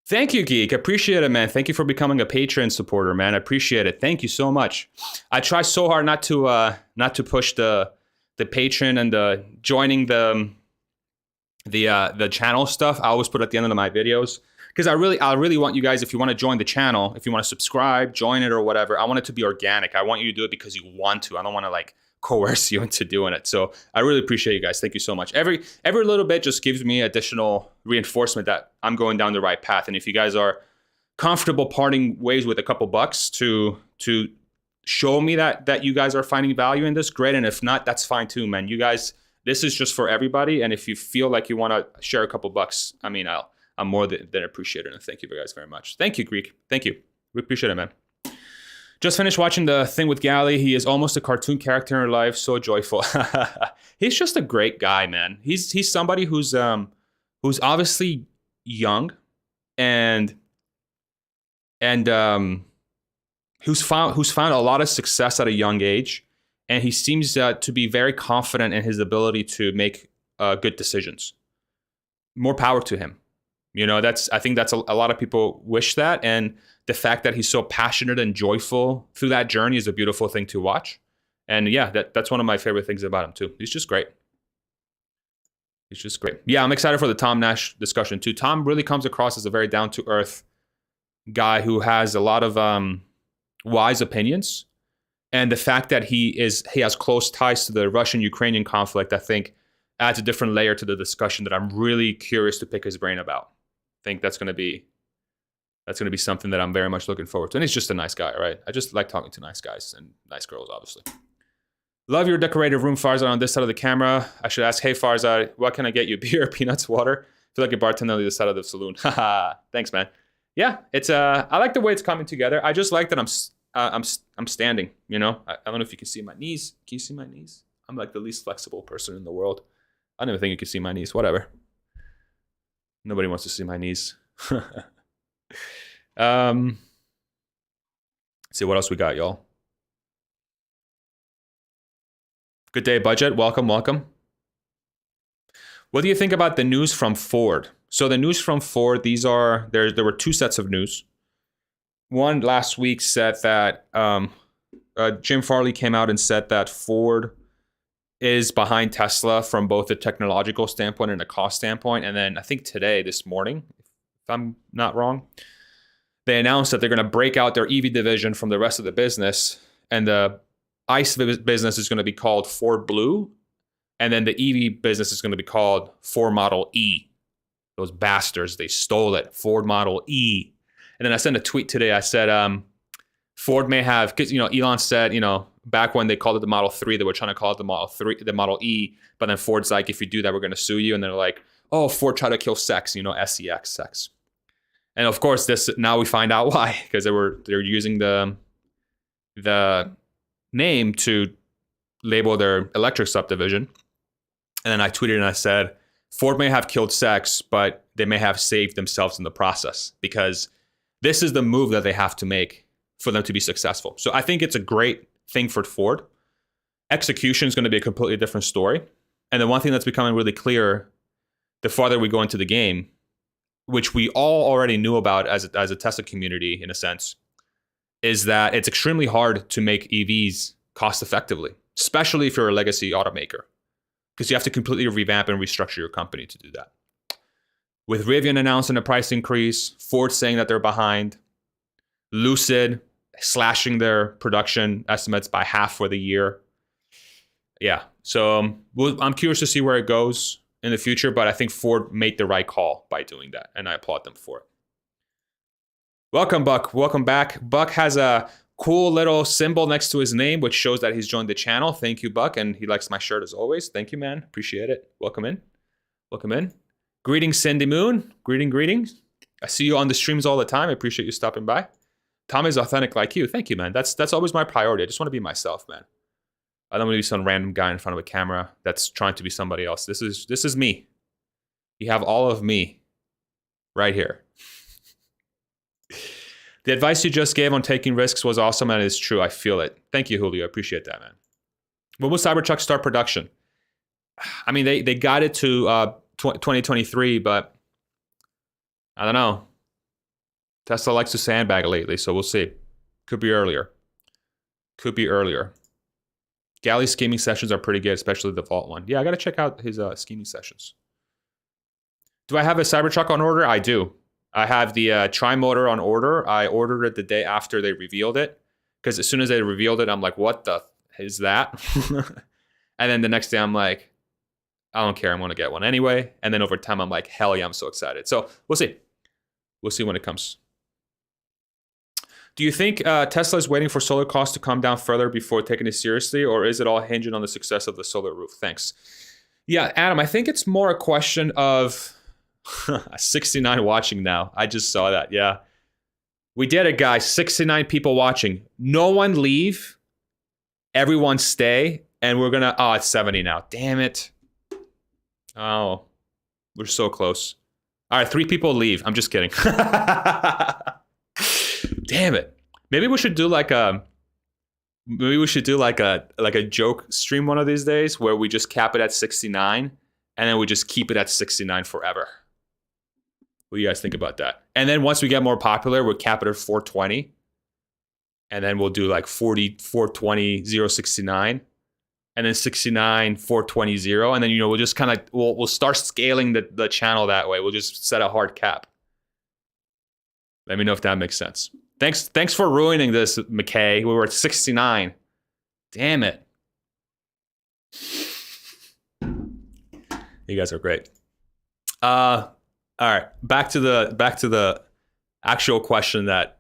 Speaker 1: Thank you, Geek. Appreciate it, man. Thank you for becoming a Patreon supporter, man. I appreciate it. Thank you so much. I try so hard not to push the Patreon and the joining the channel stuff. I always put at the end of my videos because I really want you guys, if you want to join the channel, if you want to subscribe, join it or whatever, I want it to be organic. I want you to do it because you want to. I don't want to like coerce you into doing it. So I really appreciate you guys. Thank you so much. Every little bit just gives me additional reinforcement that I'm going down the right path. And if you guys are comfortable parting ways with a couple bucks to show me that you guys are finding value in this, great. And if not, that's fine too, man. You guys, this is just for everybody. And if you feel like you want to share a couple bucks, I mean, I'm more than appreciated. And thank you guys very much. Thank you, Greek. Thank you. We appreciate it, man. Just finished watching the thing with Gally. He is almost a cartoon character in real life. So joyful. He's just a great guy, man. He's somebody who's obviously young and and who's found a lot of success at a young age, and he seems to be very confident in his ability to make good decisions. More power to him. I think that's a lot of people wish that, and the fact that he's so passionate and joyful through that journey is a beautiful thing to watch. And yeah, that's one of my favorite things about him too. He's just great. Yeah, I'm excited for the Tom Nash discussion too. Tom really comes across as a very down-to-earth guy who has a lot of wise opinions, and the fact that he has close ties to the Russian-Ukrainian conflict, I think, adds a different layer to the discussion that I'm really curious to pick his brain about. I think that's going to be something that I'm very much looking forward to. And he's just a nice guy, right? I just like talking to nice guys and nice girls, obviously. Love your decorated room, Farzad, on this side of the camera. I should ask, hey, Farzad, what can I get you? Beer, peanuts, water? I feel like a bartender on the other side of the saloon. Haha, thanks, man. Yeah, it's I like the way it's coming together. I just like that I'm standing, I don't know if you can see my knees. Can you see my knees? I'm like the least flexible person in the world. I don't even think you can see my knees. Whatever. Nobody wants to see my knees. Let's see what else we got, y'all. Good day, budget. Welcome. What do you think about the news from Ford? So the news from Ford, there were two sets of news. One last week said that Jim Farley came out and said that Ford is behind Tesla from both a technological standpoint and a cost standpoint. And then I think this morning, if I'm not wrong, they announced that they're going to break out their EV division from the rest of the business. And the ICE business is going to be called Ford Blue. And then the EV business is going to be called Ford Model E. Those bastards, they stole it. Ford Model E. And then I sent a tweet today. I said, Ford may have, because Elon said, back when they called it the Model 3, they were trying to call it the Model E. But then Ford's like, if you do that, we're going to sue you. And they're like, oh, Ford tried to kill sex, SEX, sex. And of course, now we find out why, because they're using the name to label their electric subdivision. And then I tweeted and I said, Ford may have killed sex, but they may have saved themselves in the process, because this is the move that they have to make for them to be successful. So I think it's a great thing for Ford. Execution is going to be a completely different story. And the one thing that's becoming really clear the farther we go into the game, which we all already knew about as a Tesla community in a sense, is that it's extremely hard to make EVs cost effectively, especially if you're a legacy automaker, because you have to completely revamp and restructure your company to do that. With Rivian announcing a price increase, Ford saying that they're behind, Lucid slashing their production estimates by half for the year. Yeah, so I'm curious to see where it goes in the future, but I think Ford made the right call by doing that, and I applaud them for it. Welcome, Buck. Welcome back. Buck has a cool little symbol next to his name, which shows that he's joined the channel. Thank you, Buck, and he likes my shirt as always. Thank you, man. Appreciate it. Welcome in. Welcome in. Greetings, Cindy Moon. Greetings. I see you on the streams all the time. I appreciate you stopping by. Tom is authentic like you. Thank you, man. That's always my priority. I just want to be myself, man. I don't want to be some random guy in front of a camera that's trying to be somebody else. This is me. You have all of me right here. The advice you just gave on taking risks was awesome, and it's true. I feel it. Thank you, Julio. I appreciate that, man. When will Cybertruck start production? I mean, they got it to 2023, but I don't know. Tesla likes to sandbag lately, so we'll see. Could be earlier. Galley's scheming sessions are pretty good, especially the Vault one. Yeah, I got to check out his scheming sessions. Do I have a Cybertruck on order? I do. I have the tri-motor on order. I ordered it the day after they revealed it, because as soon as they revealed it, I'm like, what the is that? And then the next day, I'm like, I don't care. I'm going to get one anyway. And then over time, I'm like, hell yeah, I'm so excited. So we'll see. We'll see when it comes. Do you think Tesla is waiting for solar costs to come down further before taking it seriously, or is it all hinging on the success of the solar roof? Thanks. Yeah, Adam, I think it's more a question of 69 watching now. I just saw that. Yeah. We did it, guys. 69 people watching. No one leave. Everyone stay. And we're going to... Oh, it's 70 now. Damn it. Oh, we're so close. All right, 3 people leave. I'm just kidding. Damn it. Maybe we should do like a joke stream one of these days where we just cap it at 69 and then we just keep it at 69 forever. What do you guys think about that? And then once we get more popular, we'll cap it at 420. And then we'll do like 40, 420, 069. And then 69, 420, 0. And then, we'll just kind of, we'll start scaling the channel that way. We'll just set a hard cap. Let me know if that makes sense. Thanks for ruining this, McKay. We were at 69. Damn it. You guys are great. All right, back to the actual question that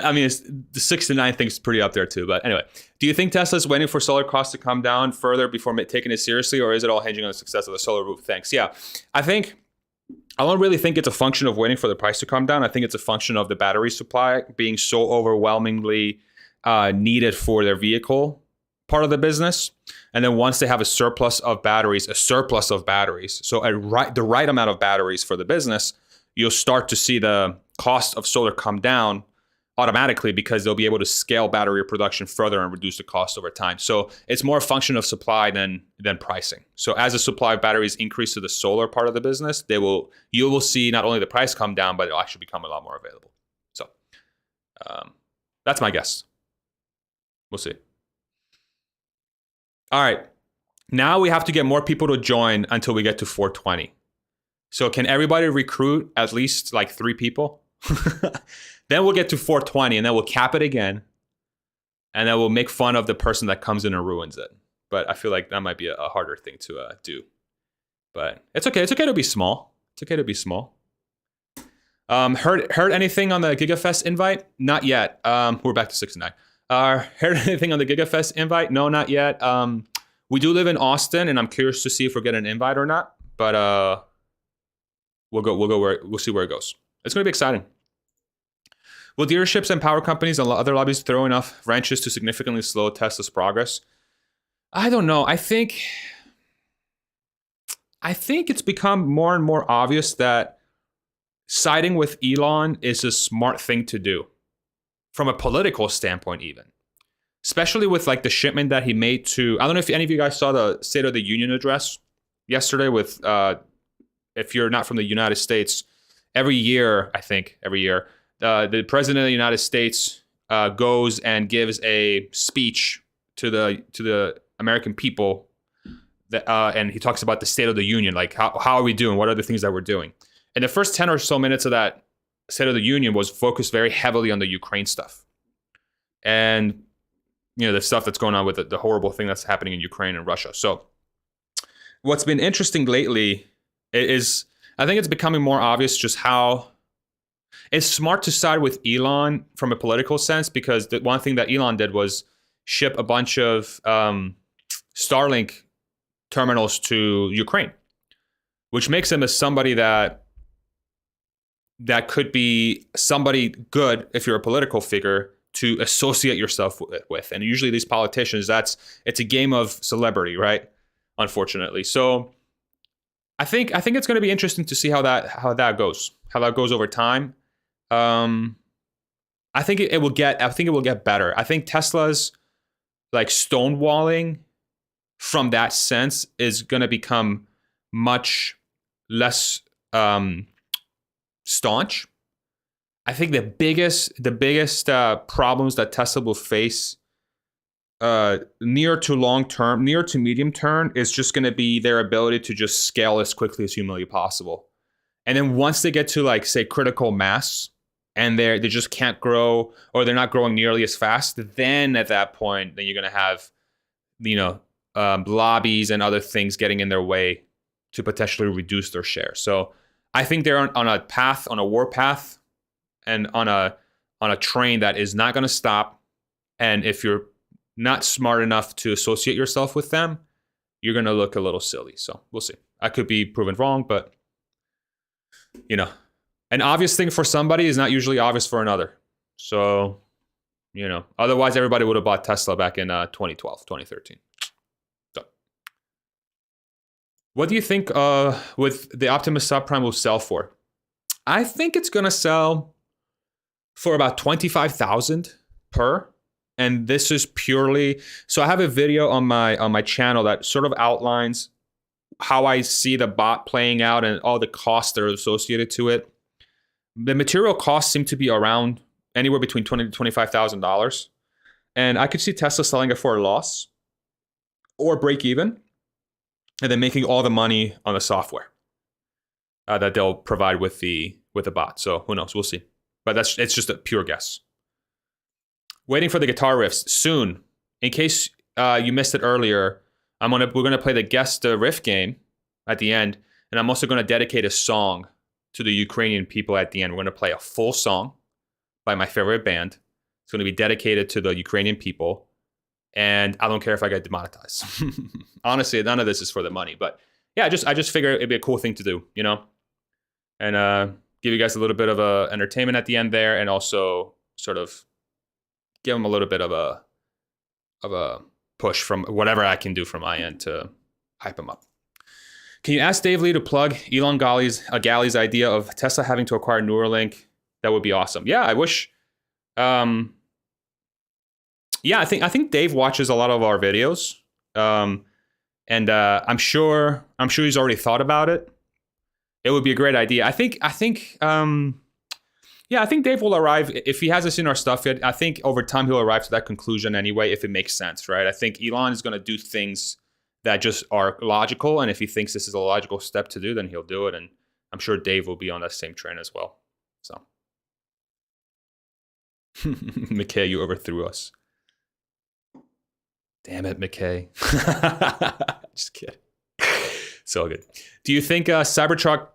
Speaker 1: I mean, the 69 thing is pretty up there too. But anyway, do you think Tesla's waiting for solar costs to come down further before taking it seriously, or is it all hinging on the success of the solar roof? Thanks. Yeah, I don't really think it's a function of waiting for the price to come down. I think it's a function of the battery supply being so overwhelmingly needed for their vehicle part of the business. And then once they have a surplus of batteries, so the right amount of batteries for the business, you'll start to see the cost of solar come down automatically because they'll be able to scale battery production further and reduce the cost over time. So it's more a function of supply than pricing. So as the supply of batteries increase to the solar part of the business, you will see not only the price come down, but it'll actually become a lot more available. So that's my guess. We'll see. All right. Now we have to get more people to join until we get to 420. So can everybody recruit at least like 3 people? Then we'll get to 420 and then we'll cap it again. And then we'll make fun of the person that comes in and ruins it. But I feel like that might be a harder thing to do. But it's okay. It's okay to be small. It's okay to be small. Heard anything on the Gigafest invite? Not yet. We're back to 69. Heard anything on the Gigafest invite? No, not yet. We do live in Austin, and I'm curious to see if we're getting an invite or not. But we'll see where it goes. It's going to be exciting. Will dealerships and power companies and other lobbies throw enough wrenches to significantly slow Tesla's progress? I don't know. I think it's become more and more obvious that siding with Elon is a smart thing to do from a political standpoint, even. Especially with like the shipment that he made to, I don't know if any of you guys saw the State of the Union address yesterday with, if you're not from the United States, every year, the president of the United States goes and gives a speech to the American people, and he talks about the State of the Union, like how are we doing? What are the things that we're doing? And the first 10 or so minutes of that State of the Union was focused very heavily on the Ukraine stuff. And, the stuff that's going on with the horrible thing that's happening in Ukraine and Russia. So what's been interesting lately is I think it's becoming more obvious just how it's smart to side with Elon from a political sense, because the one thing that Elon did was ship a bunch of Starlink terminals to Ukraine, which makes him as somebody that could be somebody good if you're a political figure to associate yourself with. And usually these politicians, it's a game of celebrity, right? Unfortunately. So I think it's going to be interesting to see how that goes over time. I think it will get better. I think Tesla's like stonewalling from that sense is going to become much less staunch. I think the biggest problems that Tesla will face near to medium term is just going to be their ability to just scale as quickly as humanly possible. And then once they get to like say critical mass and they just can't grow, or they're not growing nearly as fast, then at that point, then you're going to have lobbies and other things getting in their way to potentially reduce their share. So I think they're on a war path, and on a train that is not going to stop. And if you're not smart enough to associate yourself with them, you're going to look a little silly. So we'll see. I could be proven wrong, but an obvious thing for somebody is not usually obvious for another. So, otherwise everybody would have bought Tesla back in 2012, 2013. So, what do you think with the Optimus subprime will sell for? I think it's going to sell for about 25,000 per. And this is purely, so I have a video on my channel that sort of outlines how I see the bot playing out and all the costs that are associated to it. The material costs seem to be around anywhere between $20,000 to $25,000. And I could see Tesla selling it for a loss or break even, and then making all the money on the software that they'll provide with the bot. So who knows? We'll see. But it's just a pure guess. Waiting for the guitar riffs soon. In case you missed it earlier, we're gonna play the guess the riff game at the end, and I'm also gonna dedicate a song to the Ukrainian people at the end. We're gonna play a full song by my favorite band. It's gonna be dedicated to the Ukrainian people, and I don't care if I get demonetized. Honestly, none of this is for the money, but yeah, I just figure it'd be a cool thing to do, you know, and give you guys a little bit of entertainment at the end there, and also sort of give them a little bit of a push from whatever I can do from my end to hype them up. Can you ask Dave Lee to plug Elon Galley's idea of Tesla having to acquire Neuralink? That would be awesome. Yeah, I wish. Yeah, I think Dave watches a lot of our videos, and I'm sure he's already thought about it. It would be a great idea. I think Dave will arrive, if he hasn't seen our stuff yet. I think over time he'll arrive to that conclusion anyway, if it makes sense, right? I think Elon is going to do things that just are logical, and if he thinks this is a logical step to do, then he'll do it. And I'm sure Dave will be on that same train as well. So, McKay, you overthrew us. Damn it, McKay. Just kidding. It's all good. Do you think Cybertruck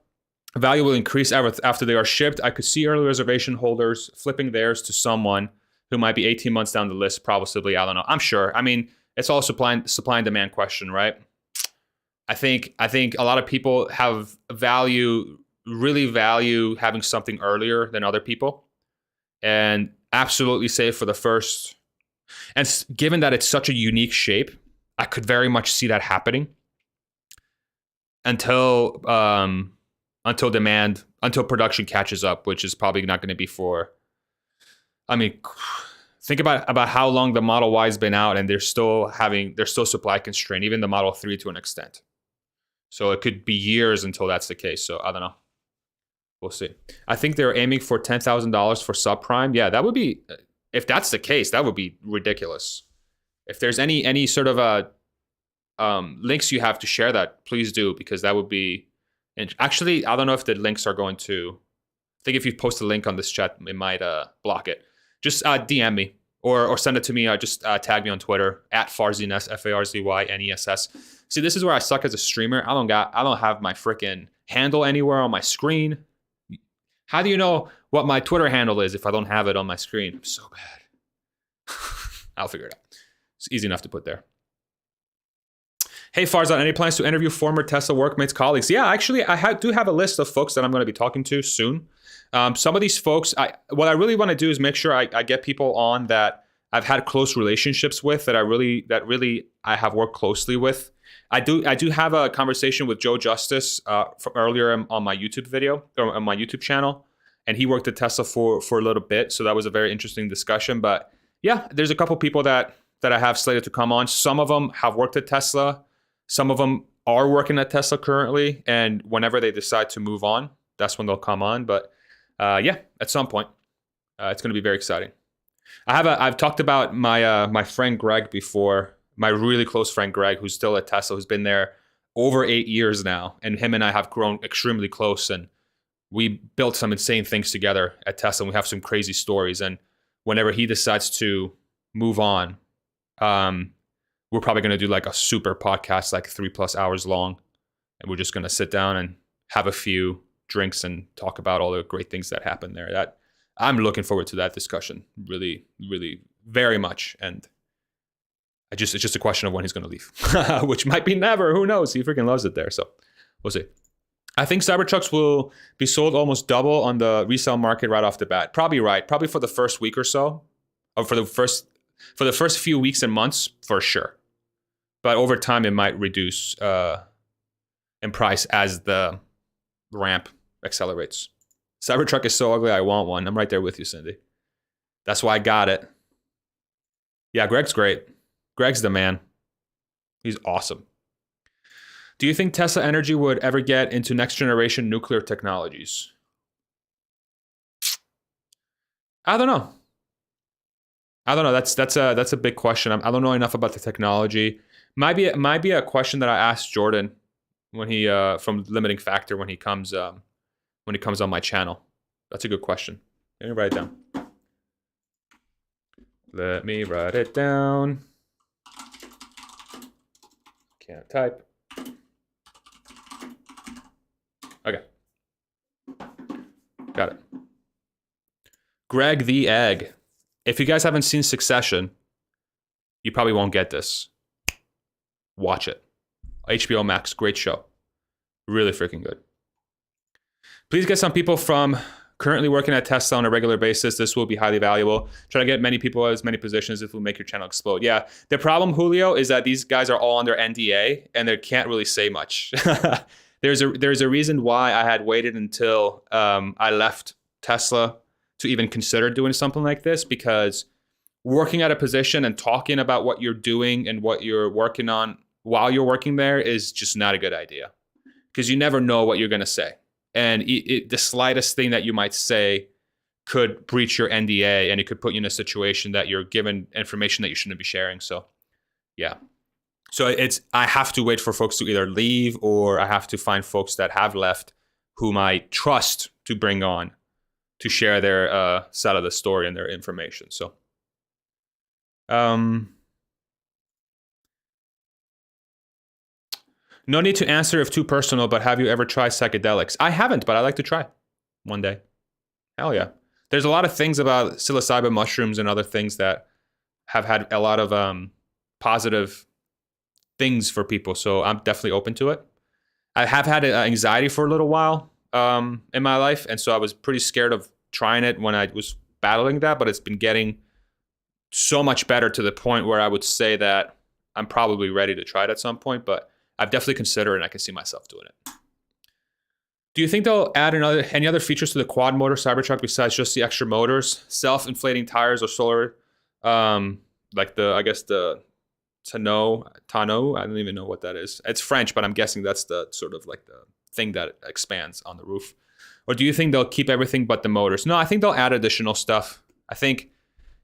Speaker 1: value will increase after they are shipped? I could see early reservation holders flipping theirs to someone who might be 18 months down the list, possibly. I don't know. I'm sure. I mean, it's all supply and demand question, right? I think a lot of people really value having something earlier than other people, and absolutely safe for the first. And given that it's such a unique shape, I could very much see that happening until production catches up, which is probably not going to be for. I mean, think about how long the Model Y has been out, and they're still supply constrained, even the Model 3 to an extent. So it could be years until that's the case. So I don't know. We'll see. I think they're aiming for $10,000 for subprime. Yeah, that would be, if that's the case, that would be ridiculous. If there's any sort of links you have to share that, please do, because that would be. And actually, I don't know if the links are going to. I think if you post a link on this chat, it might block it. Just DM me or send it to me. Just tag me on Twitter at Farzyness, FARZYNESS. See, this is where I suck as a streamer. I don't have my freaking handle anywhere on my screen. How do you know what my Twitter handle is if I don't have it on my screen? I'm so bad. I'll figure it out. It's easy enough to put there. Hey, Farzan, any plans to interview former Tesla workmates, colleagues? Yeah, actually, I do have a list of folks that I'm going to be talking to soon. Some of these folks, what I really want to do is make sure I get people on that I've had close relationships with, that I have worked closely with. I do have a conversation with Joe Justice from earlier on my YouTube video, or on my YouTube channel, and he worked at Tesla for a little bit, so that was a very interesting discussion. But yeah, there's a couple people that I have slated to come on. Some of them have worked at Tesla. Some of them are working at Tesla currently, and whenever they decide to move on, that's when they'll come on. But yeah, at some point, it's going to be very exciting. I've talked about my friend Greg before, my really close friend Greg, who's still at Tesla, who's been there over 8 years now, and him and I have grown extremely close, and we built some insane things together at Tesla, and we have some crazy stories. And whenever he decides to move on, we're probably going to do like a super podcast, like 3+ hours long. And we're just going to sit down and have a few drinks and talk about all the great things that happened there. That I'm looking forward to that discussion really, really very much. And it's just a question of when he's going to leave, which might be never. Who knows? He freaking loves it there. So we'll see. I think Cybertrucks will be sold almost double on the resale market right off the bat. Probably right. Probably for the first week or so, or for the first few weeks and months, for sure. But over time, it might reduce in price as the ramp accelerates. Cybertruck is so ugly, I want one. I'm right there with you, Cindy. That's why I got it. Yeah, Greg's great. Greg's the man. He's awesome. Do you think Tesla Energy would ever get into next generation nuclear technologies? I don't know. That's a big question. I don't know enough about the technology. Might be a question that I asked Jordan when he from Limiting Factor when he comes on my channel. That's a good question. Let me write it down. Let me write it down. Can't type. Okay. Got it. Greg the Egg. If you guys haven't seen Succession, you probably won't get this. Watch it. HBO Max, great show. Really freaking good. Please get some people from currently working at Tesla on a regular basis. This will be highly valuable. Try to get many people as many positions. If will make your channel explode. Yeah, the problem, Julio, is that these guys are all under NDA and they can't really say much. There's a reason why I had waited until I left Tesla to even consider doing something like this, because working at a position and talking about what you're doing and what you're working on while you're working there is just not a good idea, because you never know what you're going to say. And the slightest thing that you might say could breach your NDA, and it could put you in a situation that you're given information that you shouldn't be sharing. So, yeah. So I have to wait for folks to either leave, or I have to find folks that have left whom I trust to bring on to share their side of the story and their information. So, no need to answer if too personal, but have you ever tried psychedelics? I haven't, but I'd like to try one day. Hell yeah. There's a lot of things about psilocybin mushrooms and other things that have had a lot of positive things for people. So I'm definitely open to it. I have had anxiety for a little while in my life. And so I was pretty scared of trying it when I was battling that, but it's been getting so much better to the point where I would say that I'm probably ready to try it at some point, but I've definitely considered it and I can see myself doing it. Do you think they'll add any other features to the quad motor Cybertruck besides just the extra motors, self-inflating tires or solar, like the tonneau? I don't even know what that is. It's French, but I'm guessing that's the sort of like the thing that expands on the roof. Or do you think they'll keep everything but the motors? No, I think they'll add additional stuff. I think,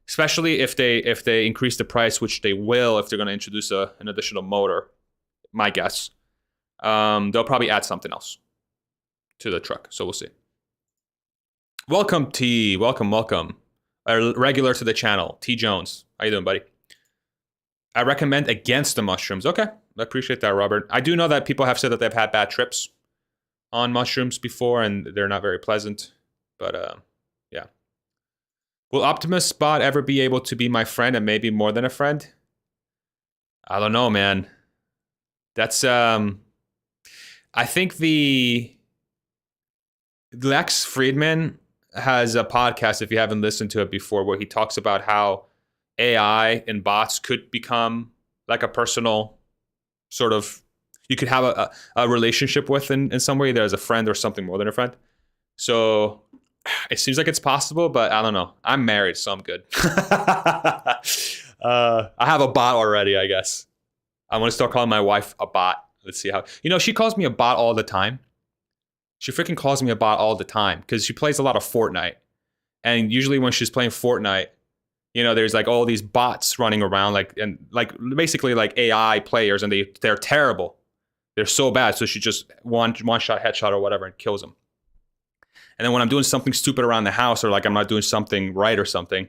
Speaker 1: especially if they increase the price, which they will if they're going to introduce an additional motor, my guess, they'll probably add something else to the truck. So we'll see. Welcome, T. Welcome. A regular to the channel, T. Jones. How you doing, buddy? I recommend against the mushrooms. Okay, I appreciate that, Robert. I do know that people have said that they've had bad trips on mushrooms before, and they're not very pleasant. But yeah. Will Optimus bot ever be able to be my friend and maybe more than a friend? I don't know, man. That's I think the Lex Friedman has a podcast, if you haven't listened to it before, where he talks about how AI and bots could become like a personal sort of, you could have a relationship with in some way, either as a friend or something more than a friend. So it seems like it's possible, but I don't know. I'm married, so I'm good. I have a bot already, I guess. I'm going to start calling my wife a bot. Let's see how, she calls me a bot all the time. She freaking calls me a bot all the time because she plays a lot of Fortnite. And usually when she's playing Fortnite, there's like all these bots running around, basically like AI players, and they're terrible. They're so bad. So she just one shot headshot or whatever and kills them. And then when I'm doing something stupid around the house, or like I'm not doing something right or something,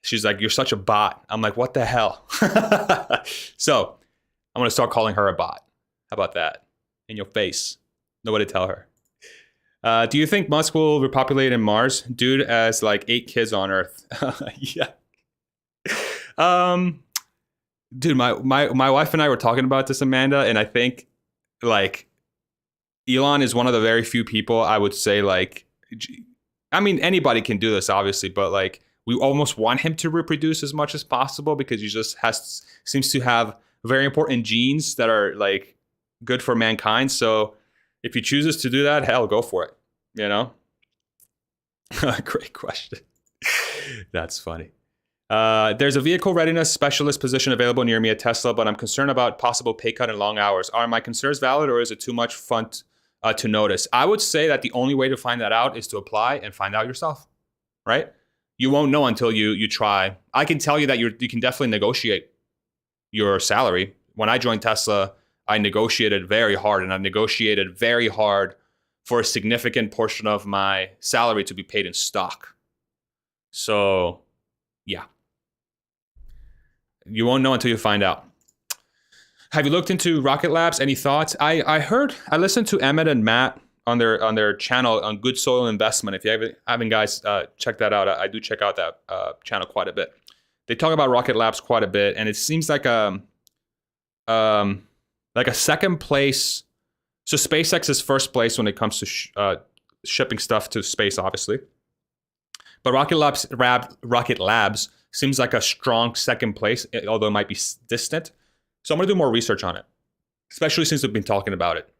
Speaker 1: she's like, "You're such a bot." I'm like, "What the hell?" So I'm gonna start calling her a bot. How about that? In your face. Nobody tell her. Do you think Musk will repopulate in Mars? Dude has like 8 kids on Earth. Yeah. Dude, my wife and I were talking about this, Amanda, and I think like Elon is one of the very few people I would say, like, I mean, anybody can do this, obviously, but like we almost want him to reproduce as much as possible because he just seems to have very important genes that are like good for mankind. So if he chooses to do that, hell, go for it. Great question. That's funny. There's a vehicle readiness specialist position available near me at Tesla, but I'm concerned about possible pay cut and long hours. Are my concerns valid, or is it too much fun to notice? I would say that the only way to find that out is to apply and find out yourself, right? You won't know until you try. I can tell you that you can definitely negotiate your salary. When I joined Tesla, I negotiated very hard, and I negotiated very hard for a significant portion of my salary to be paid in stock. So, yeah. You won't know until you find out. Have you looked into Rocket Labs? Any thoughts? I listened to Emmett and Matt on their channel on Good Soil Investment. If you haven't guys, check that out. I do check out that channel quite a bit. They talk about Rocket Labs quite a bit, and it seems like a second place. So SpaceX is first place when it comes to shipping stuff to space, obviously. But Rocket Labs seems like a strong second place, although it might be distant. So I'm going to do more research on it, especially since we've been talking about it.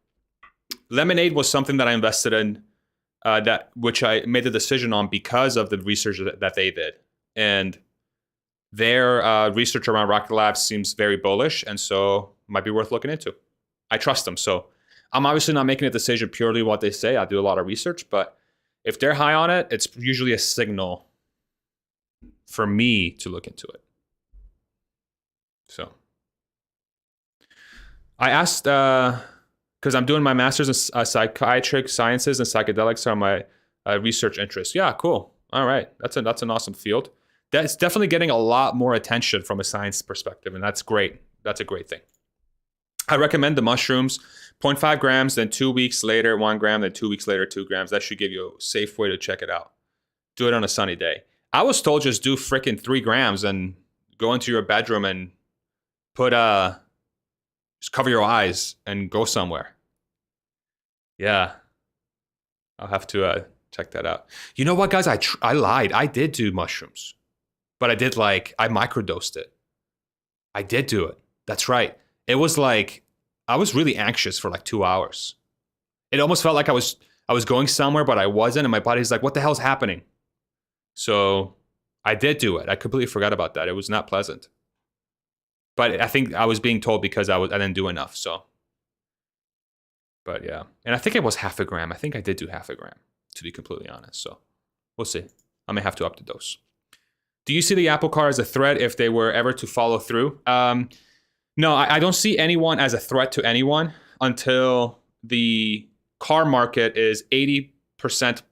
Speaker 1: Lemonade was something that I invested in, which I made the decision on because of the research that they did. And their research around Rocket Labs seems very bullish, and so might be worth looking into. I trust them. So I'm obviously not making a decision purely what they say. I do a lot of research, but if they're high on it, it's usually a signal for me to look into it. So I asked, because I'm doing my master's in psychiatric sciences and psychedelics are my research interest. Yeah, cool. All right. That's an awesome field. That's definitely getting a lot more attention from a science perspective, and that's great. That's a great thing. I recommend the mushrooms, 0.5 grams, then 2 weeks later, 1 gram, then 2 weeks later, 2 grams. That should give you a safe way to check it out. Do it on a sunny day. I was told just do freaking 3 grams and go into your bedroom and put just cover your eyes and go somewhere. Yeah. I'll have to check that out. You know what, guys? I lied. I did do mushrooms. But I microdosed it. I did do it. That's right. It was like, I was really anxious for like 2 hours. It almost felt like I was going somewhere, but I wasn't. And my body's like, what the hell's happening? So I did do it. I completely forgot about that. It was not pleasant. But I think I was being told because I didn't do enough. So, but yeah. And I think it was 0.5 gram. I think I did do 0.5 gram, to be completely honest. So we'll see. I may have to up the dose. Do you see the Apple Car as a threat if they were ever to follow through? No, I don't see anyone as a threat to anyone until the car market is 80%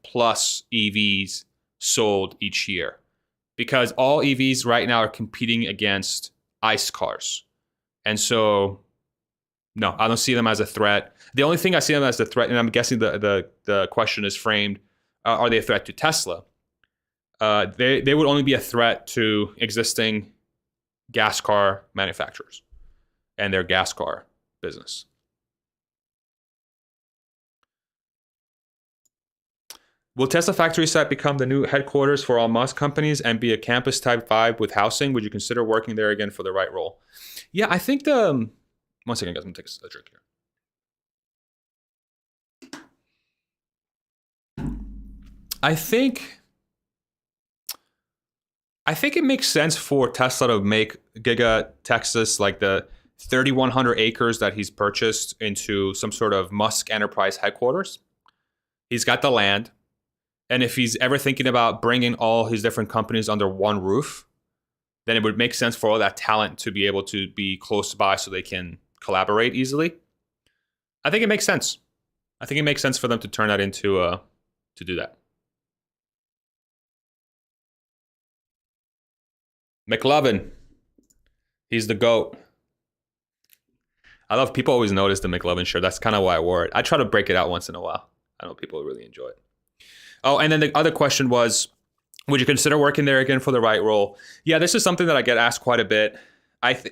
Speaker 1: plus EVs sold each year. Because all EVs right now are competing against ICE cars. And so, no, I don't see them as a threat. The only thing I see them as a threat, and I'm guessing the question is framed, are they a threat to Tesla? They would only be a threat to existing gas car manufacturers and their gas car business. Will Tesla factory site become the new headquarters for all Musk companies and be a campus type vibe with housing? Would you consider working there again for the right role? Yeah, I think one second, guys, I'm gonna take a drink here. I think it makes sense for Tesla to make Giga Texas, like the 3,100 acres that he's purchased, into some sort of Musk enterprise headquarters. He's got the land. And if he's ever thinking about bringing all his different companies under one roof, then it would make sense for all that talent to be able to be close by so they can collaborate easily. I think it makes sense. I think it makes sense for them to turn that into, to do that. McLovin. He's the GOAT. I love, people always notice the McLovin shirt. That's kind of why I wore it. I try to break it out once in a while. I know people really enjoy it. Oh, and then the other question was, would you consider working there again for the right role? Yeah, this is something that I get asked quite a bit.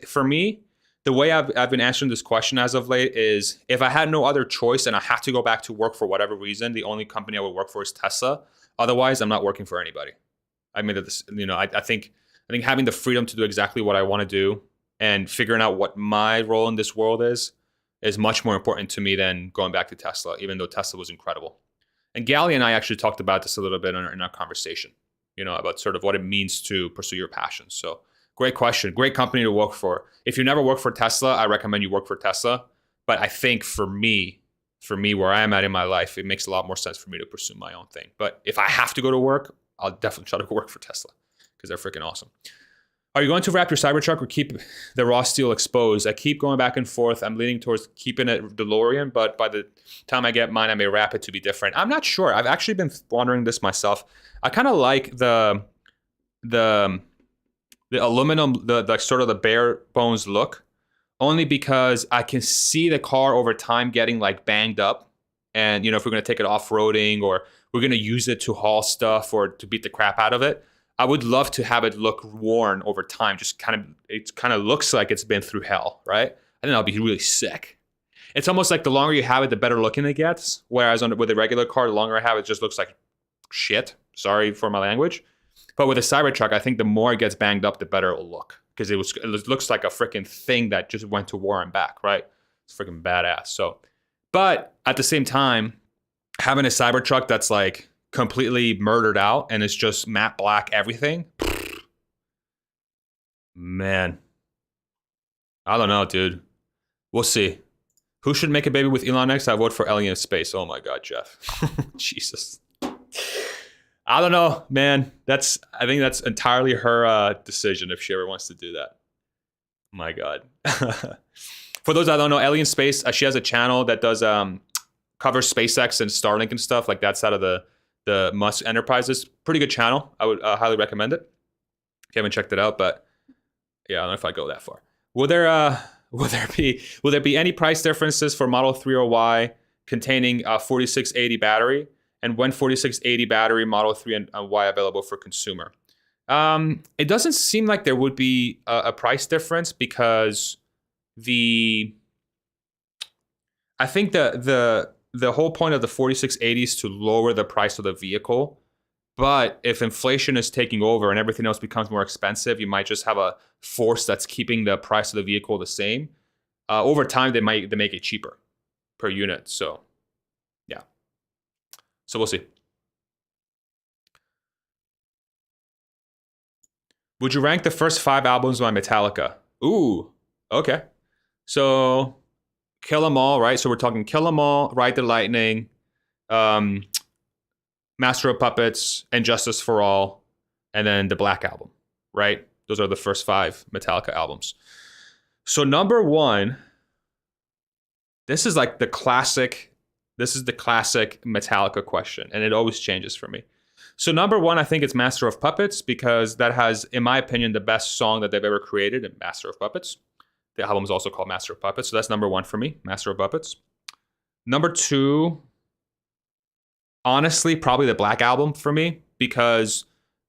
Speaker 1: For me, the way I've been answering this question as of late is, if I had no other choice and I have to go back to work for whatever reason, the only company I would work for is Tesla. Otherwise, I'm not working for anybody. I mean, I think having the freedom to do exactly what I want to do and figuring out what my role in this world is much more important to me than going back to Tesla, even though Tesla was incredible. And Gally and I actually talked about this a little bit in our conversation. about sort of what it means to pursue your passions. So great question. Great company to work for. If you never worked for Tesla, I recommend you work for Tesla. But I think for me, where I am at in my life, it makes a lot more sense for me to pursue my own thing. But if I have to go to work, I'll definitely try to work for Tesla because they're freaking awesome. Are you going to wrap your Cybertruck or keep the raw steel exposed? I keep going back and forth. I'm leaning towards keeping it DeLorean, but by the time I get mine, I may wrap it to be different. I'm not sure. I've actually been wondering this myself. I kind of like the aluminum, the sort of the bare bones look, only because I can see the car over time getting like banged up. And, if we're going to take it off-roading or we're going to use it to haul stuff or to beat the crap out of it, I would love to have it look worn over time. It kind of looks like it's been through hell, right? I think that'll be really sick. It's almost like the longer you have it, the better looking it gets. Whereas with a regular car, the longer I have it, just looks like shit. Sorry for my language. But with a Cybertruck, I think the more it gets banged up, the better it will look. Because it looks like a freaking thing that just went to war and back, right? It's freaking badass. So, but at the same time, having a Cybertruck that's like completely murdered out and it's just matte black everything, man, I don't know, dude. We'll see. Who should make a baby with Elon next? I vote for Alien Space. Oh my God, Jeff. Jesus. I don't know, man. I think that's entirely her decision if she ever wants to do that. My God. For those that don't know, Alien Space, she has a channel that does covers SpaceX and Starlink and stuff like that side of the Musk Enterprises. Pretty good channel. I would highly recommend it if you haven't checked it out. But yeah, I don't know if I go that far. Will there be any price differences for Model 3 or Y containing a 4680 battery? And when 4680 battery, Model 3 and Y available for consumer? It doesn't seem like there would be a price difference because I think the whole point of the 4680 is to lower the price of the vehicle. But if inflation is taking over and everything else becomes more expensive, you might just have a force that's keeping the price of the vehicle the same. Over time, they make it cheaper per unit. So, yeah. So we'll see. Would you rank the first 5 albums by Metallica? Ooh, okay. So, Kill 'Em All, right? So we're talking Kill 'Em All, Ride the Lightning, Master of Puppets, and Justice for All, and then the Black Album, right? Those are the first 5 Metallica albums. So number 1, this is like the classic Metallica question, and it always changes for me. So number 1, I think it's Master of Puppets because that has, in my opinion, the best song that they've ever created in Master of Puppets. The album is also called Master of Puppets. So that's number 1 for me, Master of Puppets. Number 2, honestly, probably the Black Album for me because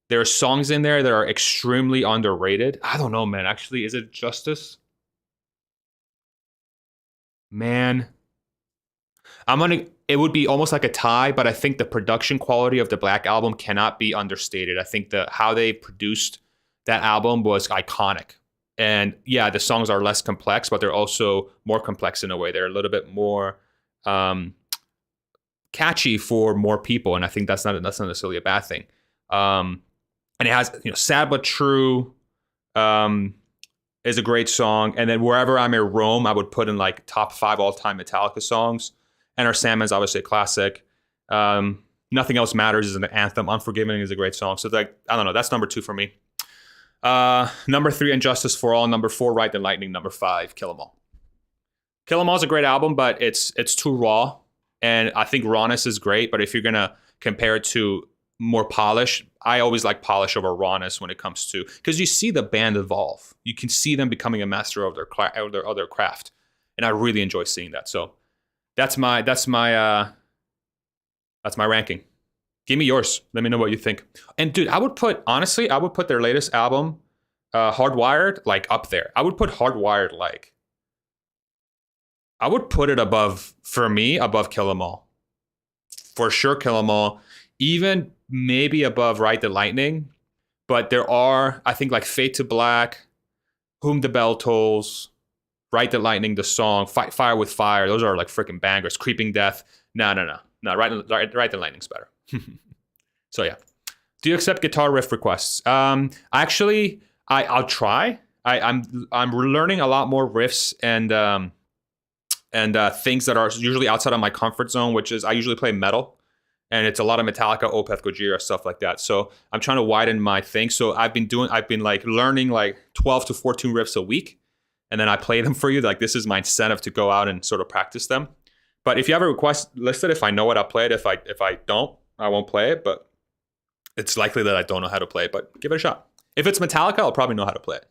Speaker 1: there are songs in there that are extremely underrated. I don't know, man. Actually, is it Justice? Man. It would be almost like a tie, but I think the production quality of the Black Album cannot be understated. I think how they produced that album was iconic. And yeah, the songs are less complex, but they're also more complex in a way. They're a little bit more catchy for more people, and I think that's not necessarily a bad thing. And it has, Sad But True is a great song. And then Wherever I May Roam, I would put in like top 5 all-time Metallica songs. Enter Sandman's obviously a classic. Nothing Else Matters is an anthem. Unforgiven is a great song. So I don't know. That's number 2 for me. Number 3, Injustice for All. Number 4, Ride the Lightning. Number 5, Kill 'Em All. Kill 'Em All is a great album, but it's too raw. And I think rawness is great. But if you're going to compare it to more polish, I always like polish over rawness when it comes to, because you see the band evolve. You can see them becoming a master of their other craft. And I really enjoy seeing that. So that's my ranking. Give me yours. Let me know what you think. And dude, I would put their latest album, Hardwired, like up there. I would put Hardwired I would put it above Kill 'Em All. For sure, Kill 'Em All. Even maybe above Ride the Lightning. But there are, I think, like Fade to Black, Whom the Bell Tolls, Ride the Lightning, the song, Fight Fire with Fire. Those are like freaking bangers. Creeping Death. No. Ride the Lightning's better. So yeah. Do you accept guitar riff requests? Actually, I'll try. I'm learning a lot more riffs and things that are usually outside of my comfort zone, which is I usually play metal, and it's a lot of Metallica, Opeth, Gojira, stuff like that. So I'm trying to widen my thing. So I've been like learning like 12 to 14 riffs a week, and then I play them for you. Like this is my incentive to go out and sort of practice them. But if you have a request listed, if I know it, I'll play it. If I don't, I won't play it. But it's likely that I don't know how to play it. But give it a shot. If it's Metallica, I'll probably know how to play it.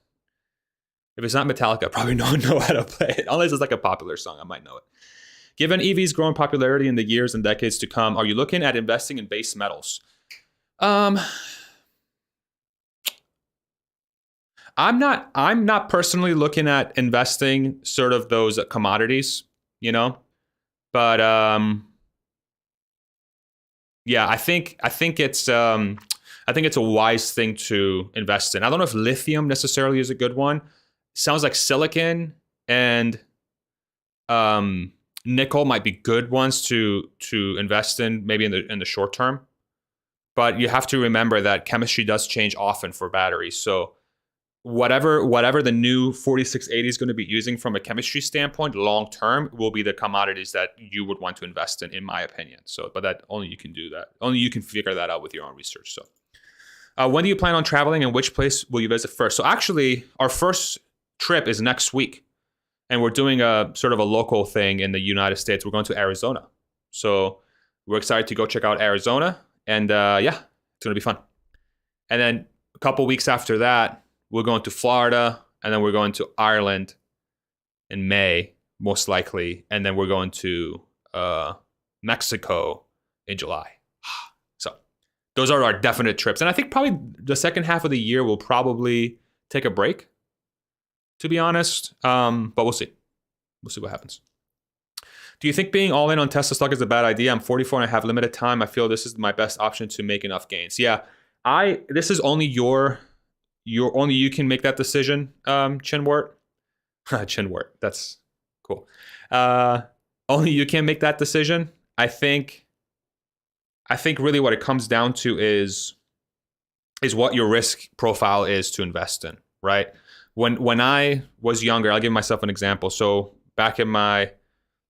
Speaker 1: If it's not Metallica, I probably don't know how to play it. Unless it's like a popular song, I might know it. Given EV's growing popularity in the years and decades to come, are you looking at investing in base metals? I'm not personally looking at investing sort of those commodities, you know? But yeah, I think it's a wise thing to invest in. I don't know if lithium necessarily is a good one. Sounds like silicon and nickel might be good ones to invest in, maybe in the short term. But you have to remember that chemistry does change often for batteries. So whatever the new 4680 is going to be using from a chemistry standpoint, long term, will be the commodities that you would want to invest in my opinion. So, but that only you can do that. Only you can figure that out with your own research. So, when do you plan on traveling, and which place will you visit first? So, actually, our first trip is next week, and we're doing a sort of a local thing in the United States. We're going to Arizona, so we're excited to go check out Arizona, and yeah, it's gonna be fun. And then a couple weeks after that, we're going to Florida, and then we're going to Ireland in May, most likely, and then we're going to Mexico in July. So those are our definite trips, and I think probably the second half of the year we'll probably take a break, to be honest. But we'll see. We'll see what happens. Do you think being all in on Tesla stock is a bad idea? I'm 44 and I have limited time. I feel this is my best option to make enough gains. Yeah, this is only only you can make that decision, Chinwort. Chinwort, that's cool. Only you can make that decision. I think really what it comes down to is what your risk profile is to invest in, right? When I was younger, I'll give myself an example. So back in my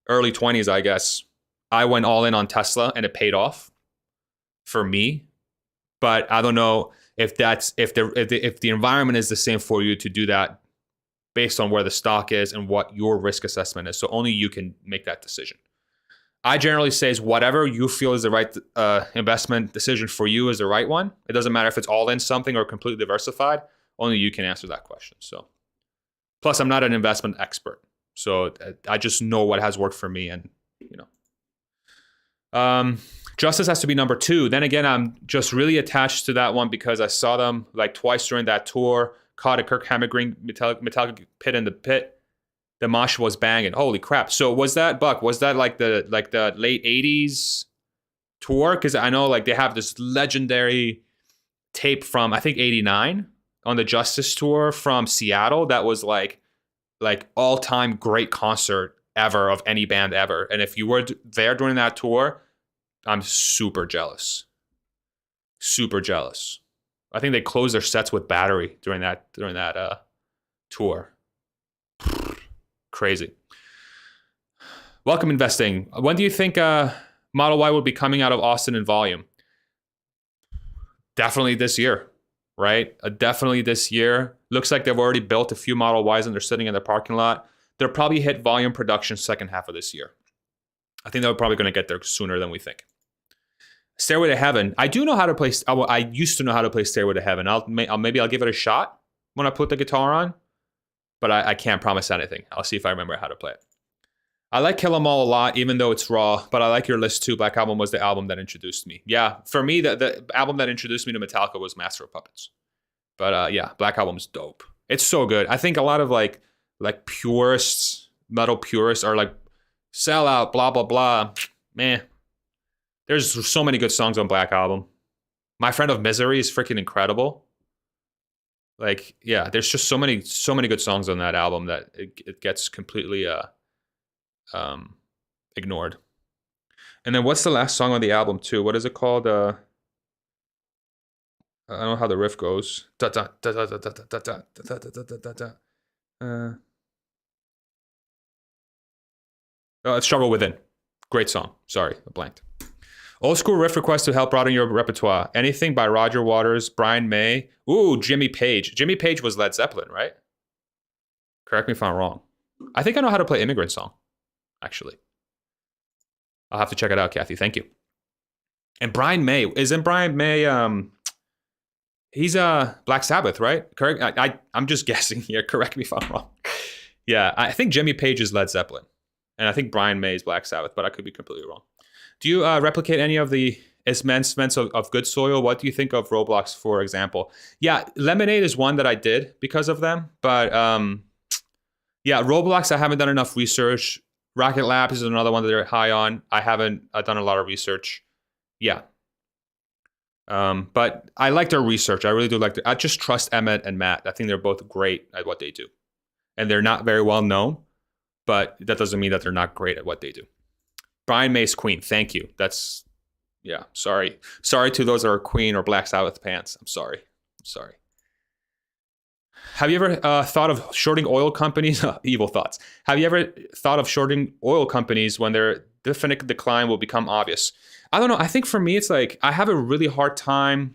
Speaker 1: early 20s, I guess, I went all in on Tesla and it paid off for me. But I don't know if the environment is the same for you to do that based on where the stock is and what your risk assessment is. So only you can make that decision. I generally say is whatever you feel is the right investment decision for you is the right one. It doesn't matter if it's all in something or completely diversified. Only you can answer that question. So, plus I'm not an investment expert, so I just know what has worked for me, and Justice has to be number 2. Then again, I'm just really attached to that one because I saw them like twice during that tour. Caught a Kirk Hammett Metallica pit in the pit. The mosh was banging. Holy crap! So was that Buck? Was that like the late 80s tour? Because I know like they have this legendary tape from I think 89 on the Justice tour from Seattle. That was like all-time great concert ever of any band ever. And if you were there during that tour, I'm super jealous. Super jealous. I think they closed their sets with Battery during that tour. Crazy. Welcome investing. When do you think Model Y will be coming out of Austin in volume? Definitely this year, right? Definitely this year. Looks like they've already built a few Model Ys and they're sitting in their parking lot. They'll probably hit volume production second half of this year. I think they're probably going to get there sooner than we think. Stairway to Heaven. I do know how to play. I used to know how to play Stairway to Heaven. Maybe I'll give it a shot when I put the guitar on, but I can't promise anything. I'll see if I remember how to play it. I like Kill 'Em All a lot, even though it's raw, but I like your list too. Black Album was the album that introduced me. Yeah, for me, the album that introduced me to Metallica was Master of Puppets. But yeah, Black Album's dope. It's so good. I think a lot of like purists, metal purists are like, sell out, blah, blah, blah. Man, there's so many good songs on Black Album. My Friend of Misery is freaking incredible. Like, yeah, there's just so many good songs on that album that it gets completely ignored. And then what's the last song on the album too? What is it called? I don't know how the riff goes. Da, da, da, da, da, da, da, da, da, da, da, da, da. Struggle Within. Great song. Sorry, I blanked. Old school riff request to help broaden your repertoire. Anything by Roger Waters, Brian May. Ooh, Jimmy Page. Jimmy Page was Led Zeppelin, right? Correct me if I'm wrong. I think I know how to play Immigrant Song, actually. I'll have to check it out, Kathy. Thank you. And Brian May. Isn't Brian May... he's Black Sabbath, right? Correct. I'm just guessing here. Correct me if I'm wrong. Yeah, I think Jimmy Page is Led Zeppelin. And I think Brian May is Black Sabbath, but I could be completely wrong. Do you replicate any of the immense of Good Soil? What do you think of Roblox, for example? Yeah, Lemonade is one that I did because of them. But yeah, Roblox, I haven't done enough research. Rocket Labs is another one that they're high on. I haven't done a lot of research. Yeah. But I like their research. I really do like I just trust Emmett and Matt. I think they're both great at what they do. And they're not very well known, but that doesn't mean that they're not great at what they do. Brian May's Queen. Thank you. That's, yeah, sorry. Sorry to those that are Queen or Black Sabbath fans. I'm sorry. Have you ever thought of shorting oil companies? Evil thoughts. Have you ever thought of shorting oil companies when their definite decline will become obvious? I don't know. I think for me, it's like I have a really hard time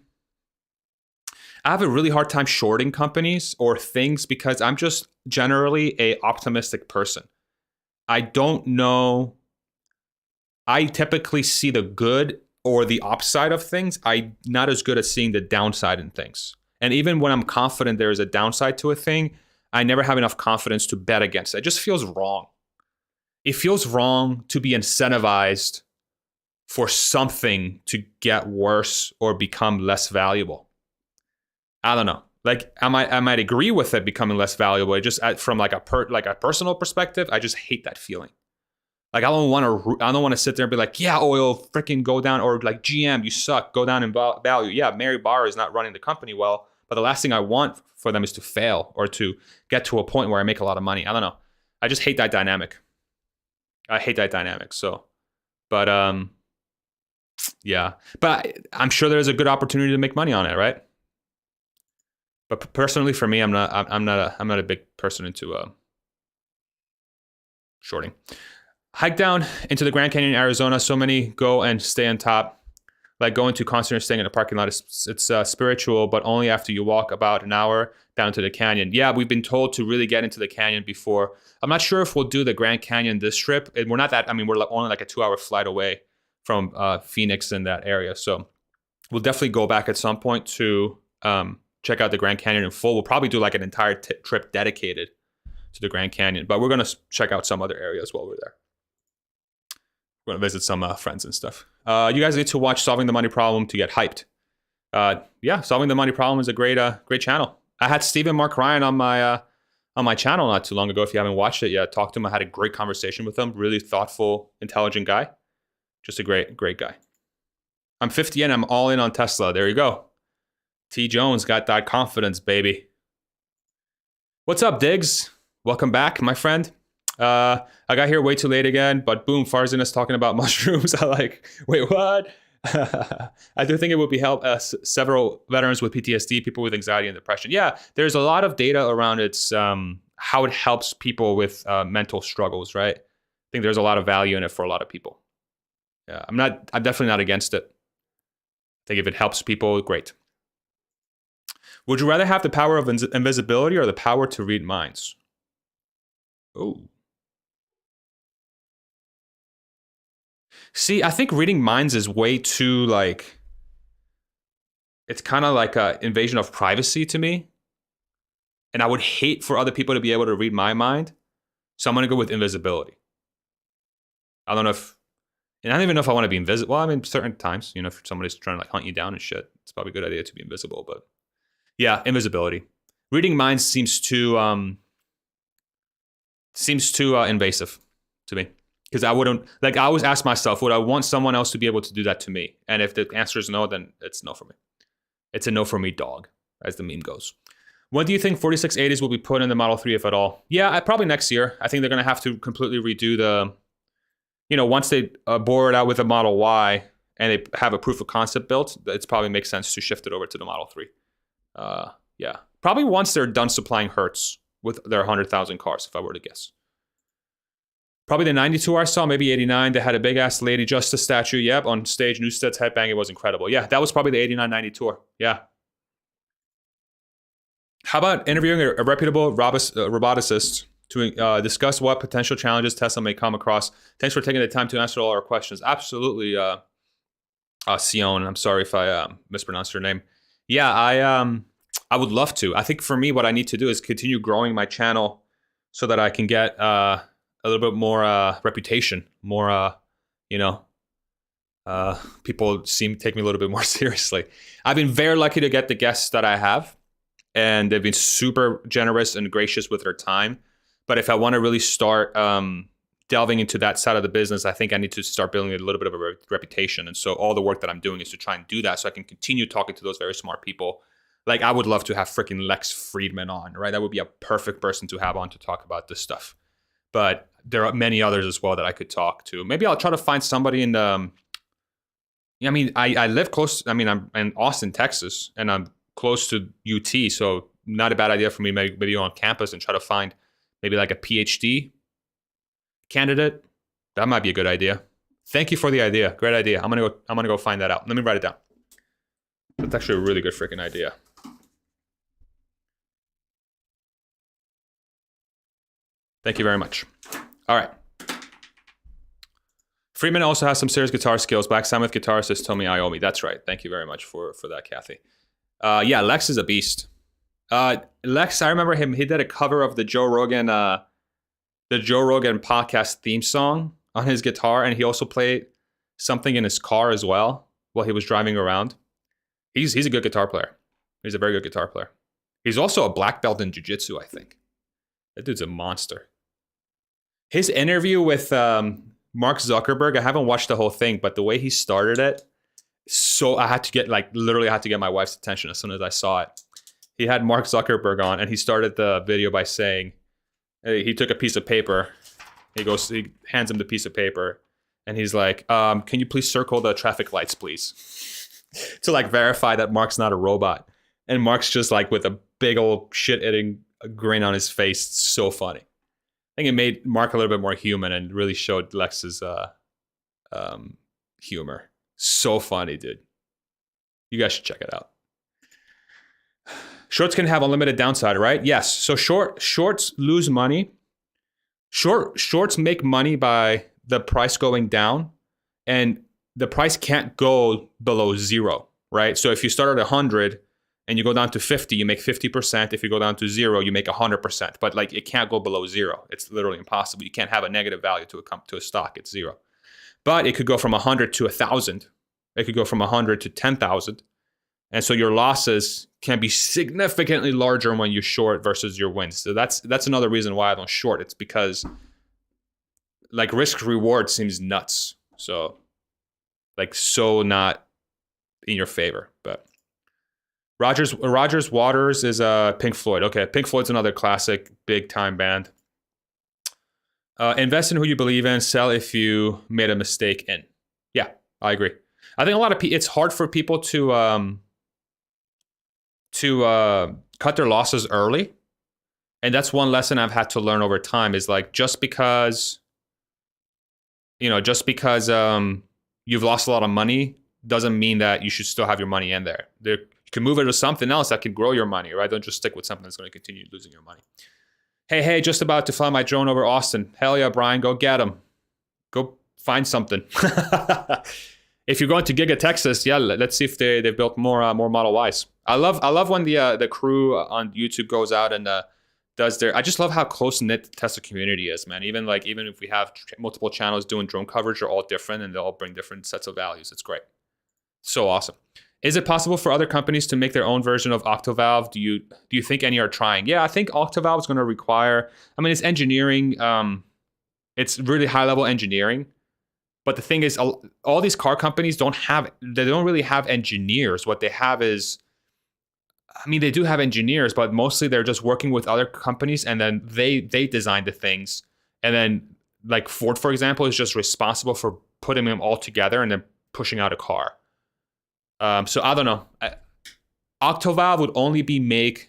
Speaker 1: shorting companies or things because I'm just generally a optimistic person. I don't know. I typically see the good or the upside of things. I'm not as good at seeing the downside in things. And even when I'm confident there is a downside to a thing, I never have enough confidence to bet against it. It just feels wrong. It feels wrong to be incentivized for something to get worse or become less valuable. I don't know. Like I might agree with it becoming less valuable. It just from like a personal perspective, I just hate that feeling. Like I don't want to sit there and be like, yeah, oil freaking go down, or like GM, you suck, go down in value. Yeah, Mary Barra is not running the company well, but the last thing I want for them is to fail or to get to a point where I make a lot of money. I don't know. I just hate that dynamic. So, but yeah, but I'm sure there's a good opportunity to make money on it, right? But personally, for me, I'm not a big person into shorting. Hike down into the Grand Canyon, Arizona. So many go and stay on top. Like going to concert and staying in a parking lot. It's spiritual, but only after you walk about an hour down to the canyon. Yeah, we've been told to really get into the canyon before. I'm not sure if we'll do the Grand Canyon this trip. And we're not that, we're only like a 2-hour flight away from Phoenix in that area. So we'll definitely go back at some point to check out the Grand Canyon in full. We'll probably do like an entire trip dedicated to the Grand Canyon, but we're going to check out some other areas while we're there. We're going to visit some friends and stuff. You guys need to watch Solving the Money Problem to get hyped. Yeah, Solving the Money Problem is a great channel. I had Stephen Mark Ryan on my channel not too long ago. If you haven't watched it yet, talked to him. I had a great conversation with him. Really thoughtful, intelligent guy. Just a great guy. I'm 50 and I'm all in on Tesla. There you go. T. Jones got that confidence, baby. What's up, Diggs? Welcome back, my friend. I got here way too late again, but boom, Farzin is talking about mushrooms. I like, wait, what? I do think it would be help several veterans with PTSD, people with anxiety and depression. Yeah, there's a lot of data around its how it helps people with mental struggles, right? I think there's a lot of value in it for a lot of people. Yeah, I'm definitely not against it. I think if it helps people, great. Would you rather have the power of invisibility or the power to read minds? Oh. See, I think reading minds is way too like, it's kind of like an invasion of privacy to me. And I would hate for other people to be able to read my mind. So I'm going to go with invisibility. I don't even know if I want to be invisible. Well, I mean, certain times, if somebody's trying to like hunt you down and shit, it's probably a good idea to be invisible. But yeah, invisibility. Reading minds seems too invasive to me. Because I wouldn't, like, I always ask myself, would I want someone else to be able to do that to me? And if the answer is no, then it's no for me. It's a no for me, dog, as the meme goes. When do you think 4680s will be put in the Model 3, if at all? Yeah, probably next year. I think they're going to have to completely redo the, once they bore it out with the Model Y and they have a proof of concept built, it probably makes sense to shift it over to the Model 3. Yeah. Probably once they're done supplying Hertz with their 100,000 cars, if I were to guess. Probably the 92 I saw, maybe 89. They had a big-ass Lady Justice statue. Yep, on stage, Newstead's headbang. It was incredible. Yeah, that was probably the 89-90 tour. Yeah. How about interviewing a reputable roboticist to discuss what potential challenges Tesla may come across? Thanks for taking the time to answer all our questions. Absolutely, Sion. I'm sorry if I mispronounced your name. Yeah, I would love to. I think for me, what I need to do is continue growing my channel so that I can get a little bit more reputation, more, people take me a little bit more seriously. I've been very lucky to get the guests that I have, and they've been super generous and gracious with their time. But if I want to really start delving into that side of the business, I think I need to start building a little bit of a reputation. And so all the work that I'm doing is to try and do that so I can continue talking to those very smart people. Like, I would love to have freaking Lex Friedman on, right? That would be a perfect person to have on to talk about this stuff. But there are many others as well that I could talk to. Maybe I'll try to find somebody in the... I live close... I'm in Austin, Texas, and I'm close to UT, so not a bad idea for me maybe on campus and try to find maybe like a PhD candidate. That might be a good idea. Thank you for the idea. Great idea. I'm gonna go find that out. Let me write it down. That's actually a really good freaking idea. Thank you very much. All right. Freeman also has some serious guitar skills. Black Sabbath guitarist told me Iommi. That's right. Thank you very much for that, Kathy. Yeah, Lex is a beast. Lex, I remember him. He did a cover of the Joe Rogan podcast theme song on his guitar, and he also played something in his car as well while he was driving around. He's a good guitar player. He's a very good guitar player. He's also a black belt in jiu-jitsu, I think. That dude's a monster. His interview with Mark Zuckerberg, I haven't watched the whole thing, but the way he started it, so I had to get my wife's attention as soon as I saw it. He had Mark Zuckerberg on, and he started the video by saying, he took a piece of paper. He hands him the piece of paper, and he's like, can you please circle the traffic lights, please? To like verify that Mark's not a robot. And Mark's just like with a big old shit-eating grin on his face. It's so funny. I think it made Mark a little bit more human and really showed Lex's humor. So funny, dude. You guys should check it out. Shorts can have unlimited downside, right? Yes. So shorts lose money. Shorts make money by the price going down, and the price can't go below 0, right? So if you start at 100 and you go down to 50, you make 50%. If you go down to 0, you make 100%. But like, it can't go below 0. It's literally impossible. You can't have a negative value to a stock. It's 0. But it could go from 100 to 1,000. It could go from 100 to 10,000. And so your losses can be significantly larger when you short versus your wins. So that's another reason why I don't short. It's because like risk reward seems nuts. So not in your favor. But Rogers Waters is Pink Floyd. Okay, Pink Floyd's another classic big time band. Invest in who you believe in. Sell if you made a mistake in. Yeah, I agree. I think a lot of people, it's hard for people to cut their losses early. And that's one lesson I've had to learn over time is like, just because you've lost a lot of money doesn't mean that you should still have your money in there. You can move it to something else that can grow your money, right? Don't just stick with something that's going to continue losing your money. Hey, just about to fly my drone over Austin. Hell yeah, Brian, go get him. Go find something. If you're going to Giga Texas, yeah, let's see if they've built more Model Ys. I love when the crew on YouTube goes out and does their. I just love how close knit the Tesla community is, man. Even if we have multiple channels doing drone coverage, they're all different and they all bring different sets of values. It's great. So awesome. Is it possible for other companies to make their own version of Octovalve? Do you think any are trying? Yeah, I think Octovalve is going to require. I mean, it's engineering. It's really high level engineering. But the thing is, all these car companies don't really have engineers. What they have is, I mean, they do have engineers, but mostly they're just working with other companies, and then they design the things. And then, like Ford, for example, is just responsible for putting them all together and then pushing out a car. So I don't know. Octovalve would only be made,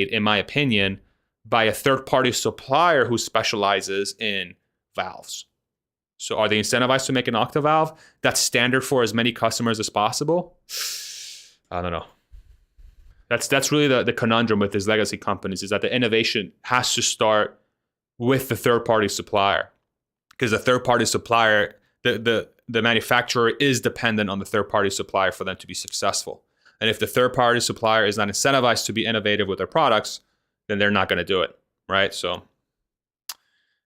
Speaker 1: in my opinion, by a third-party supplier who specializes in valves. So are they incentivized to make an Octovalve that's standard for as many customers as possible? I don't know. That's really the conundrum with these legacy companies, is that the innovation has to start with the third-party supplier, because the third-party supplier, the manufacturer is dependent on the third-party supplier for them to be successful. And if the third-party supplier is not incentivized to be innovative with their products, then they're not going to do it, right? So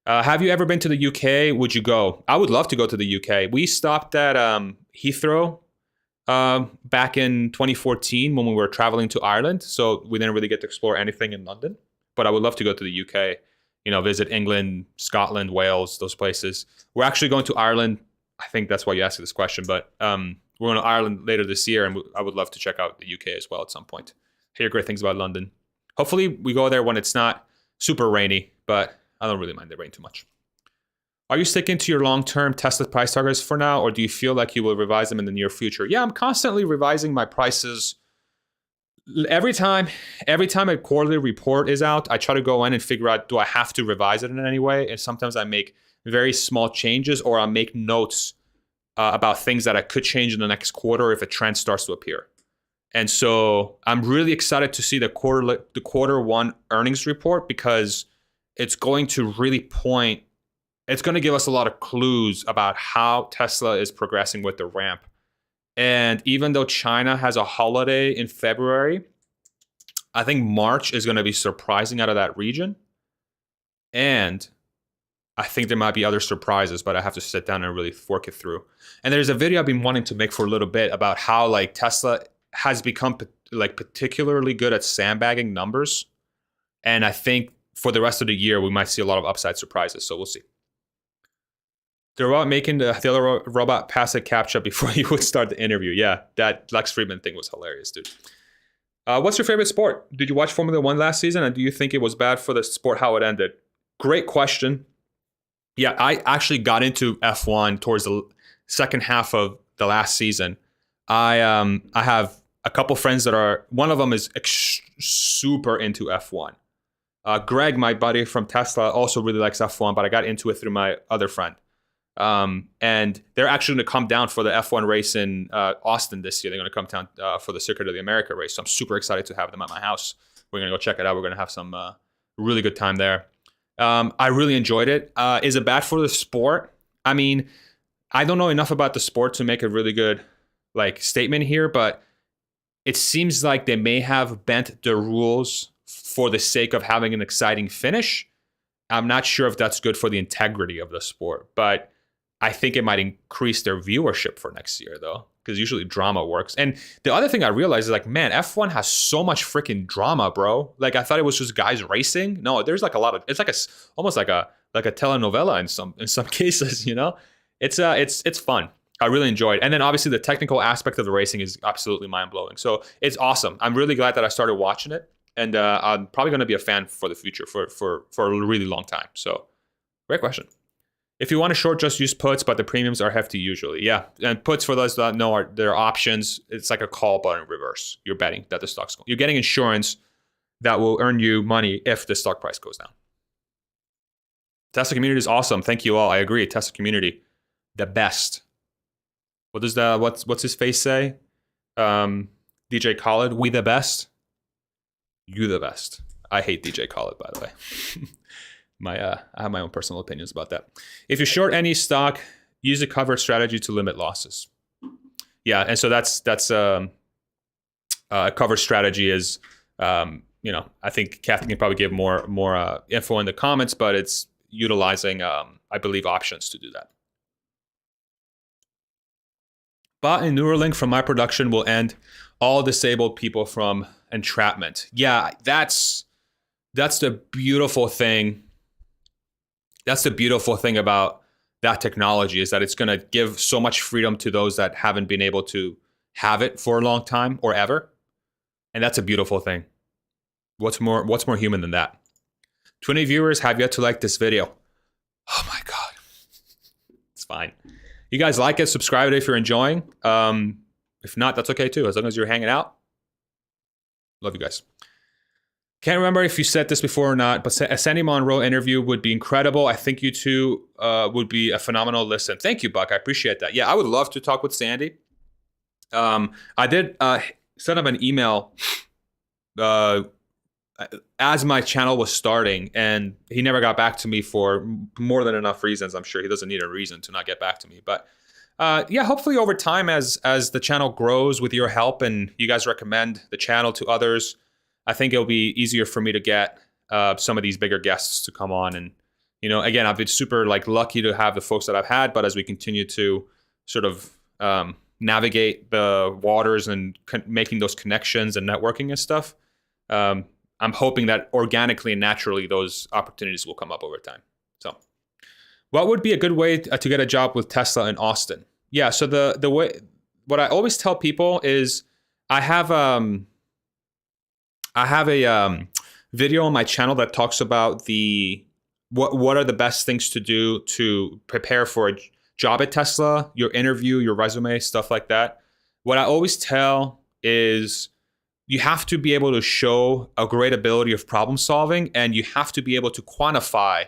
Speaker 1: have you ever been to the UK? Would you go? I would love to go to the UK. We stopped at Heathrow back in 2014 when we were traveling to Ireland. So we didn't really get to explore anything in London. But I would love to go to the UK, visit England, Scotland, Wales, those places. We're actually going to Ireland. I think that's why you asked this question. But we're going to Ireland later this year, and I would love to check out the UK as well at some point. I hear great things about London. Hopefully we go there when it's not super rainy, but I don't really mind the rain too much. Are you sticking to your long-term Tesla price targets for now, or do you feel like you will revise them in the near future? Yeah, I'm constantly revising my prices. Every time a quarterly report is out, I try to go in and figure out, do I have to revise it in any way? And sometimes I make very small changes, or I make notes about things that I could change in the next quarter if a trend starts to appear. And so I'm really excited to see the quarter one earnings report, because it's going to really it's going to give us a lot of clues about how Tesla is progressing with the ramp. And even though China has a holiday in February, I think March is going to be surprising out of that region. And I think there might be other surprises, but I have to sit down and really work it through. And there's a video I've been wanting to make for a little bit about how Tesla has become particularly good at sandbagging numbers. And I think for the rest of the year, we might see a lot of upside surprises. So we'll see. The robot making the other robot pass a CAPTCHA before you would start the interview. Yeah, that Lex Friedman thing was hilarious, dude. What's your favorite sport? Did you watch Formula One last season? And do you think it was bad for the sport how it ended? Great question. Yeah, I actually got into F1 towards the second half of the last season. I have a couple friends one of them is super into F1. Greg, my buddy from Tesla, also really likes F1, but I got into it through my other friend. And they're actually going to come down for the F1 race in Austin this year. They're going to come down for the Circuit of the America race. So I'm super excited to have them at my house. We're going to go check it out. We're going to have some really good time there. I really enjoyed it. Is it bad for the sport? I mean, I don't know enough about the sport to make a really good statement here, but it seems like they may have bent the rules for the sake of having an exciting finish. I'm not sure if that's good for the integrity of the sport, but I think it might increase their viewership for next year, though, because usually drama works. And the other thing I realized is man, F1 has so much freaking drama, bro. I thought it was just guys racing. No, there's a lot of. It's almost like a telenovela in some cases. It's fun. I really enjoyed. And then obviously the technical aspect of the racing is absolutely mind blowing. So it's awesome. I'm really glad that I started watching it, and I'm probably going to be a fan for the future for a really long time. So great question. If you want to short, just use puts, but the premiums are hefty usually. Yeah, and puts, for those that know, they're options. It's like a call but in reverse. You're betting that the stock's going. You're getting insurance that will earn you money if the stock price goes down. Tesla community is awesome. Thank you all. I agree. Tesla community, the best. What's his face say? DJ Khaled, we the best. You the best. I hate DJ Khaled, by the way. I have my own personal opinions about that. If you short any stock, use a cover strategy to limit losses. Yeah, and so that's a cover strategy is, I think Kathy can probably give more info in the comments, but it's utilizing, I believe, options to do that. Bot and Neuralink from my production will end all disabled people from entrapment. Yeah, that's the beautiful thing. That's the beautiful thing about that technology, is that it's going to give so much freedom to those that haven't been able to have it for a long time or ever. And that's a beautiful thing. What's more human than that? 20 viewers have yet to like this video. Oh my God. It's fine. You guys like it, subscribe it if you're enjoying. If not, that's okay too, as long as you're hanging out. Love you guys. Can't remember if you said this before or not, but a Sandy Monroe interview would be incredible. I think you two would be a phenomenal listen. Thank you, Buck. I appreciate that. Yeah, I would love to talk with Sandy. I did send him an email as my channel was starting, and he never got back to me for more than enough reasons. I'm sure he doesn't need a reason to not get back to me. But yeah, hopefully over time, as the channel grows with your help and you guys recommend the channel to others, I think it'll be easier for me to get some of these bigger guests to come on. And, you know, again, I've been super lucky to have the folks that I've had, but as we continue to sort of navigate the waters and making those connections and networking and stuff, I'm hoping that organically and naturally those opportunities will come up over time. So what would be a good way to get a job with Tesla in Austin? Yeah, so the way, what I always tell people is I have a video on my channel that talks about what are the best things to do to prepare for a job at Tesla, your interview, your resume, stuff like that. What I always tell is you have to be able to show a great ability of problem solving, and you have to be able to quantify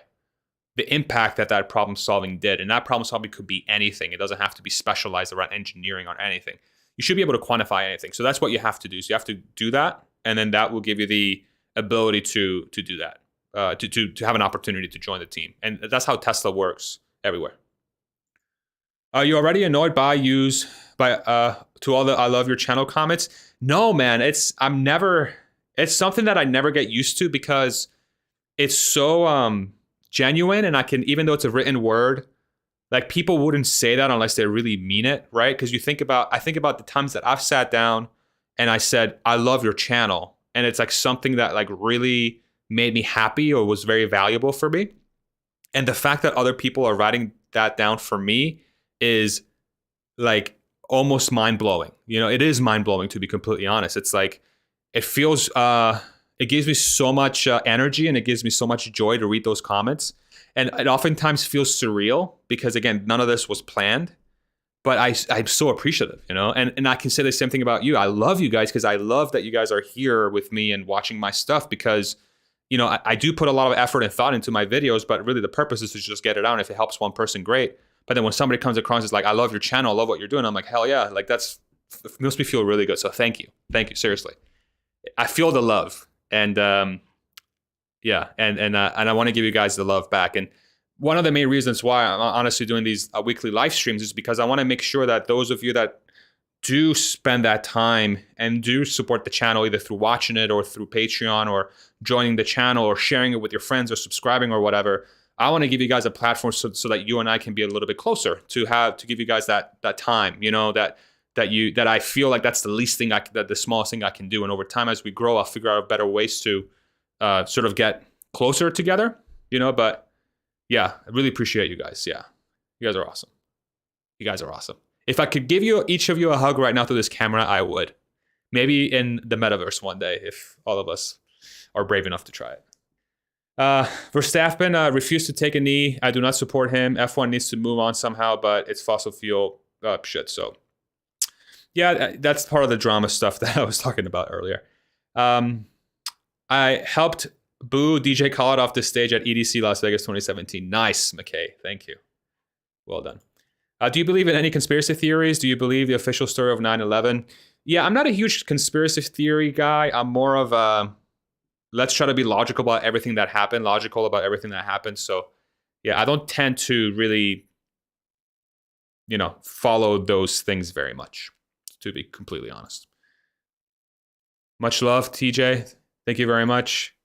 Speaker 1: the impact that problem solving did. And that problem solving could be anything. It doesn't have to be specialized around engineering or anything. You should be able to quantify anything. So that's what you have to do. So you have to do that, and then that will give you the ability to do that, to have an opportunity to join the team. And that's how Tesla works everywhere. Are you already annoyed by to all the I love your channel comments? No, man. It's something that I never get used to because it's so genuine, and even though it's a written word, like people wouldn't say that unless they really mean it, right? Because I think about the times that I've sat down and I said, I love your channel. And it's like something that like really made me happy or was very valuable for me. And the fact that other people are writing that down for me is like almost mind-blowing. You know, it is mind-blowing, to be completely honest. It's like, it feels, it gives me so much energy, and it gives me so much joy to read those comments. And it oftentimes feels surreal because, again, none of this was planned, but I'm so appreciative, you know? And I can say the same thing about you. I love you guys because I love that you guys are here with me and watching my stuff because, you know, I do put a lot of effort and thought into my videos, but really the purpose is to just get it out. And if it helps one person, great. But then when somebody comes across, it's like, I love your channel, I love what you're doing. I'm like, hell yeah, like it makes me feel really good. So thank you, seriously. I feel the love, and yeah, and I want to give you guys the love back. And one of the main reasons why I'm honestly doing these weekly live streams is because I want to make sure that those of you that do spend that time and do support the channel, either through watching it or through Patreon or joining the channel or sharing it with your friends or subscribing or whatever, I want to give you guys a platform so that you and I can be a little bit closer to give you guys that time, you know, that I feel like that's the least thing the smallest thing I can do. And over time, as we grow, I'll figure out better ways to sort of get closer together, you know. But yeah, I really appreciate you guys. Yeah, you guys are awesome. You guys are awesome. If I could give each of you a hug right now through this camera, I would. Maybe in the metaverse one day, if all of us are brave enough to try it. Verstappen refused to take a knee. I do not support him. F1 needs to move on somehow, but it's fossil fuel shit. So yeah, that's part of the drama stuff that I was talking about earlier. I helped boo DJ Khaled off the stage at EDC Las Vegas 2017. Nice, McKay. Thank you. Well done. Do you believe in any conspiracy theories? Do you believe the official story of 9/11? Yeah, I'm not a huge conspiracy theory guy. I'm more of a let's try to be logical about everything that happened. So yeah, I don't tend to really, you know, follow those things very much, to be completely honest. Much love, TJ. Thank you very much.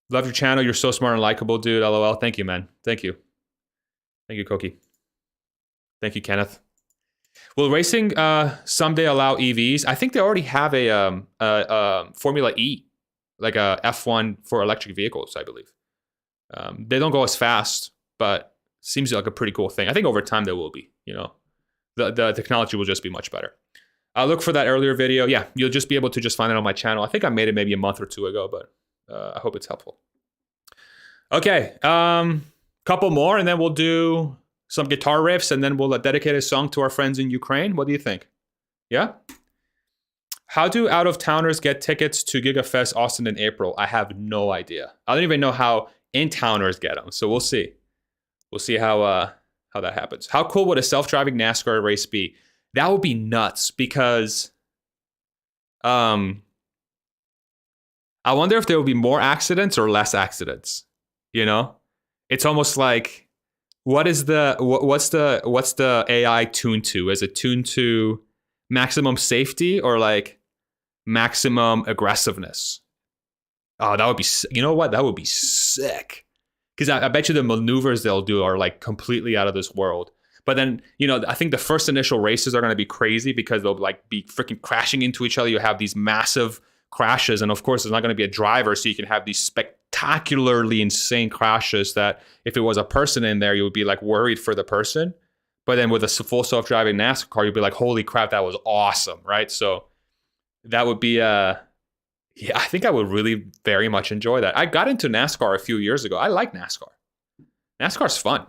Speaker 1: Love your channel. You're so smart and likable, dude. LOL. Thank you, man. Thank you. Thank you, Koki. Thank you, Kenneth. Will racing someday allow EVs? I think they already have a Formula E, like a F1 for electric vehicles, I believe. They don't go as fast, but seems like a pretty cool thing. I think over time there will be, you know, the technology will just be much better. I'll look for that earlier video. Yeah, you'll just be able to just find it on my channel. I think I made it maybe a month or two ago, but I hope it's helpful. Okay, couple more, and then we'll do some guitar riffs, and then we'll dedicate a song to our friends in Ukraine. What do you think? Yeah? How do out-of-towners get tickets to Gigafest Austin in April? I have no idea. I don't even know how in-towners get them. So we'll see. We'll see how that happens. How cool would a self-driving NASCAR race be? That would be nuts because I wonder if there will be more accidents or less accidents. You know? It's almost like what's the AI tuned to? Is it tuned to maximum safety or like maximum aggressiveness? Oh, that would be, you know what? That would be sick. Because I bet you the maneuvers they'll do are like completely out of this world. But then, you know, I think the first initial races are going to be crazy because they'll like be freaking crashing into each other. You have these massive crashes. And of course, there's not going to be a driver. So you can have these spectacularly insane crashes that if it was a person in there, you would be like worried for the person. But then with a full self-driving NASCAR car, you'd be like, holy crap, that was awesome, right? So that would be, yeah, I think I would really very much enjoy that. I got into NASCAR a few years ago. I like NASCAR. NASCAR's fun.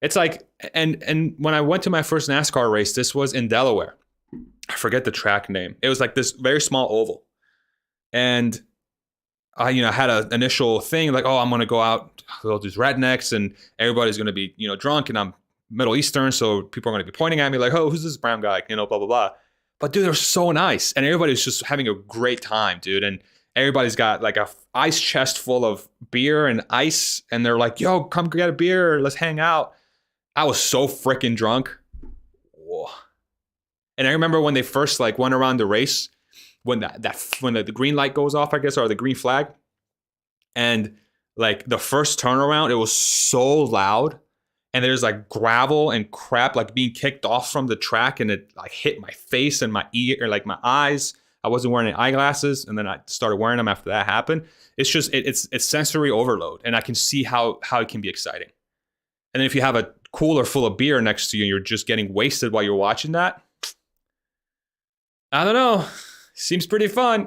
Speaker 1: It's like, and when I went to my first NASCAR race, this was in Delaware. I forget the track name. It was like this very small oval. And I, you know, had an initial thing like, oh, I'm going to go out with all these rednecks and everybody's going to be, you know, drunk and I'm Middle Eastern. So people are going to be pointing at me like, oh, who's this brown guy? You know, blah, blah, blah. But dude, they're so nice. And everybody's just having a great time, dude. And everybody's got like a ice chest full of beer and ice. And they're like, yo, come get a beer. Let's hang out. I was so freaking drunk. Whoa. And I remember when they first like went around the race, when when the green light goes off, I guess, or the green flag. And like the first turnaround, it was so loud. And there's like gravel and crap like being kicked off from the track, and it like hit my face and my ear, or like my eyes. I wasn't wearing any eyeglasses, and then I started wearing them after that happened. It's just it's sensory overload, and I can see how it can be exciting. And then if you have a cooler full of beer next to you, and you're just getting wasted while you're watching that, I don't know. Seems pretty fun.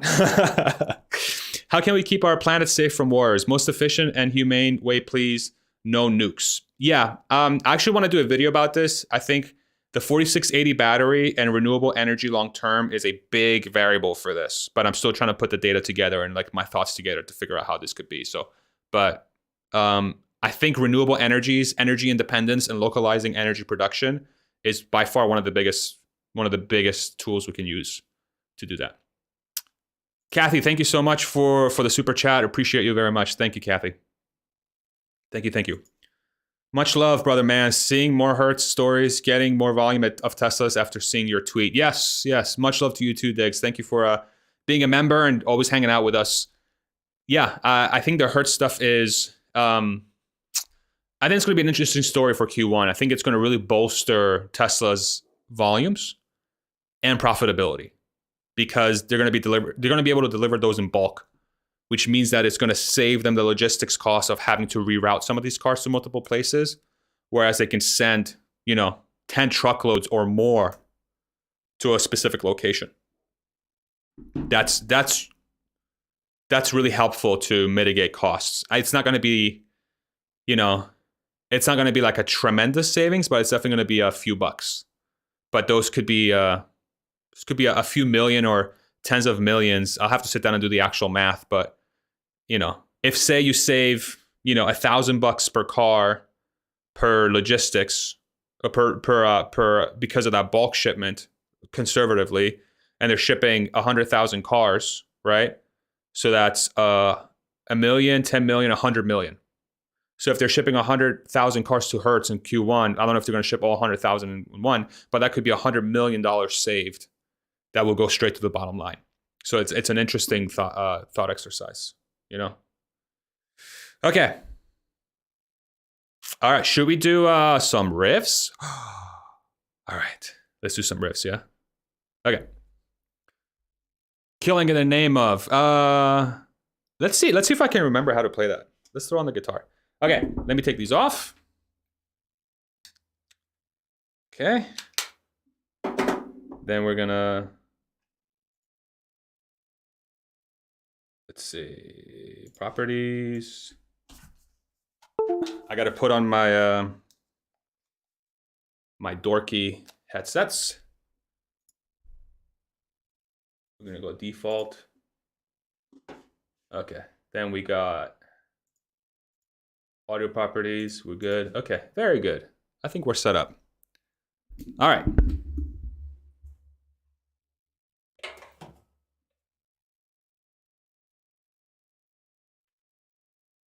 Speaker 1: How can we keep our planet safe from wars? Most efficient and humane way, please. No nukes. Yeah, I actually want to do a video about this. I think the 4680 battery and renewable energy long term is a big variable for this, but I'm still trying to put the data together and like my thoughts together to figure out how this could be. So, but I think renewable energies, energy independence, and localizing energy production is by far one of the biggest tools we can use to do that. Kathy, thank you so much for the super chat. Appreciate you very much. Thank you, Kathy. Thank you. Much love, brother man. Seeing more Hertz stories, getting more volume of Teslas after seeing your tweet. Yes. Much love to you too, Diggs. Thank you for being a member and always hanging out with us. Yeah, I think the Hertz stuff is, I think it's going to be an interesting story for Q1. I think it's going to really bolster Tesla's volumes and profitability because they're going to be able to deliver those in bulk, which means that it's going to save them the logistics cost of having to reroute some of these cars to multiple places, whereas they can send, 10 truckloads or more to a specific location. That's really helpful to mitigate costs. It's not going to be, it's not going to be like a tremendous savings, but it's definitely going to be a few bucks. But those could be a few million or tens of millions. I'll have to sit down and do the actual math, but if say you save, $1,000 per car per logistics, per because of that bulk shipment, conservatively, and they're shipping 100,000 cars, right? So that's a million, 10 million, 100 million. So if they're shipping 100,000 cars to Hertz in Q1, I don't know if they're going to ship all 100,000 in one, but that could be $100 million saved that will go straight to the bottom line. So it's an interesting thought exercise. Okay. All right. Should we do some riffs? All right. Let's do some riffs, yeah? Okay. Killing in the name of... Let's see if I can remember how to play that. Let's throw on the guitar. Okay. Let me take these off. Okay. Then we're gonna... Let's see. Properties. I got to put on my my dorky headsets. We're gonna go default. Okay, then we got audio properties. We're good. Okay, very good. I think we're set up. All right.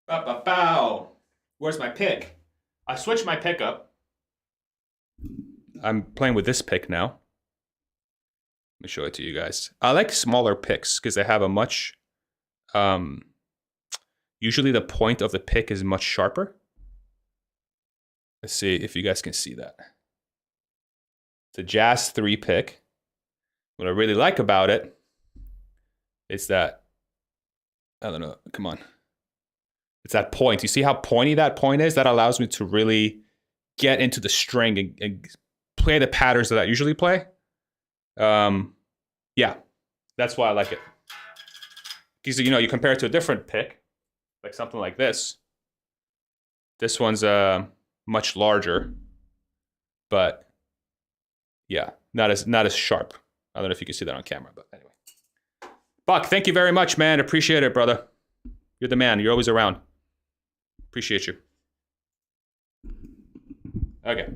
Speaker 1: Bow. Where's my pick? I switched my pick up. I'm playing with this pick now. Let me show it to you guys. I like smaller picks because they have a much, usually the point of the pick is much sharper. Let's see if you guys can see that. It's a Jazz 3 pick. What I really like about it is that, I don't know, come on. It's that point. You see how pointy that point is? That allows me to really get into the string and play the patterns that I usually play. Yeah, that's why I like it. Because, you know, you compare it to a different pick, like something like this. This one's much larger, but yeah, not as sharp. I don't know if you can see that on camera, but anyway. Buck, thank you very much, man. Appreciate it, brother. You're the man. You're always around. Appreciate you. Okay.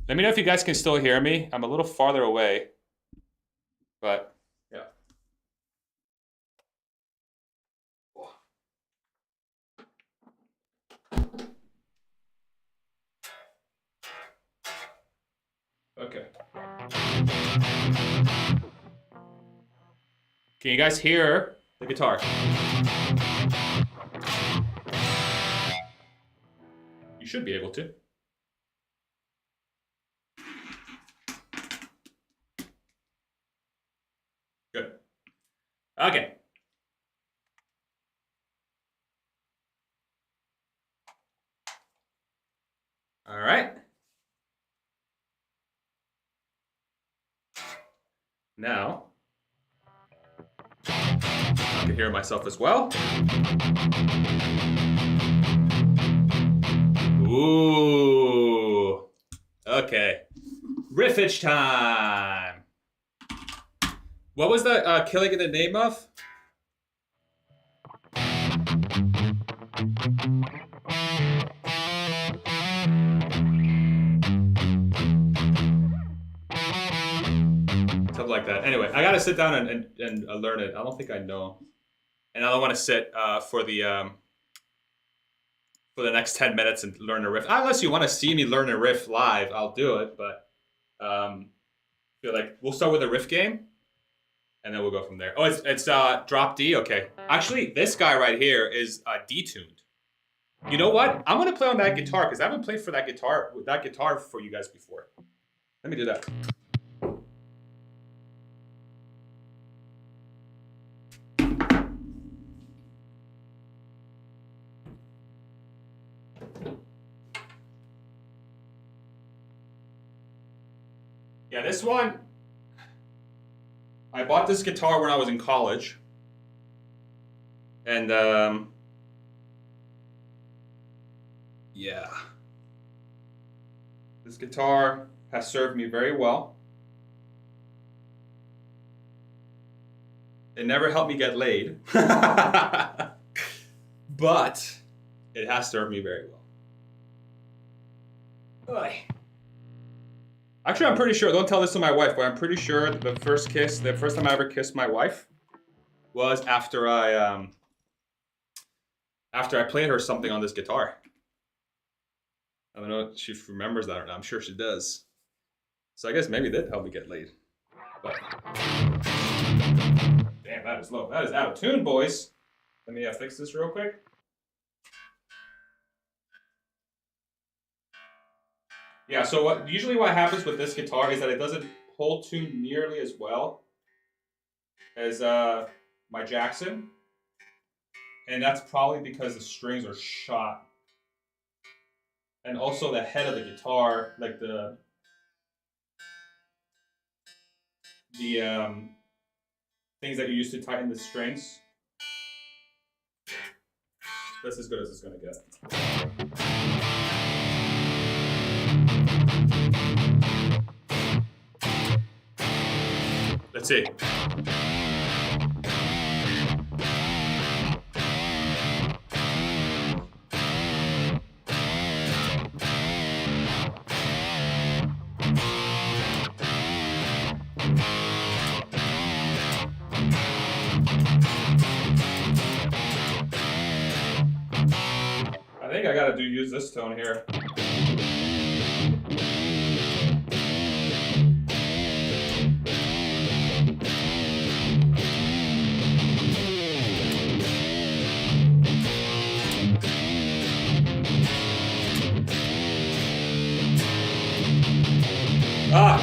Speaker 1: Let me know if you guys can still hear me. I'm a little farther away, but yeah. Okay. Can you guys hear the guitar? You should be able to. Good. Okay. All right. Now, I can hear myself as well. Ooh. Okay. Riffage time. What was the killing in the name of? Something like that. Anyway, I gotta sit down and learn it. I don't think I know. And I don't want to sit for the next 10 minutes and learn a riff. Unless you want to see me learn a riff live, I'll do it. But I feel like we'll start with a riff game, and then we'll go from there. Oh, it's drop D. Okay. Actually, this guy right here is detuned. You know what? I'm gonna play on that guitar because I haven't played for that guitar for you guys before. Let me do that. Yeah, this one, I bought this guitar when I was in college. And, yeah. This guitar has served me very well. It never helped me get laid. But it has served me very well. Oy. Actually, I'm pretty sure, don't tell this to my wife, but I'm pretty sure the first time I ever kissed my wife was after I played her something on this guitar. I don't know if she remembers that or not. I'm sure she does. So I guess maybe that helped me get laid. But damn, that is low. That is out of tune, boys. Let me fix this real quick. Yeah, so usually what happens with this guitar is that it doesn't hold tune nearly as well as my Jackson. And that's probably because the strings are shot. And also the head of the guitar, like the things that you use to tighten the strings. That's as good as it's gonna get. see. I think I gotta use this tone here. Ah!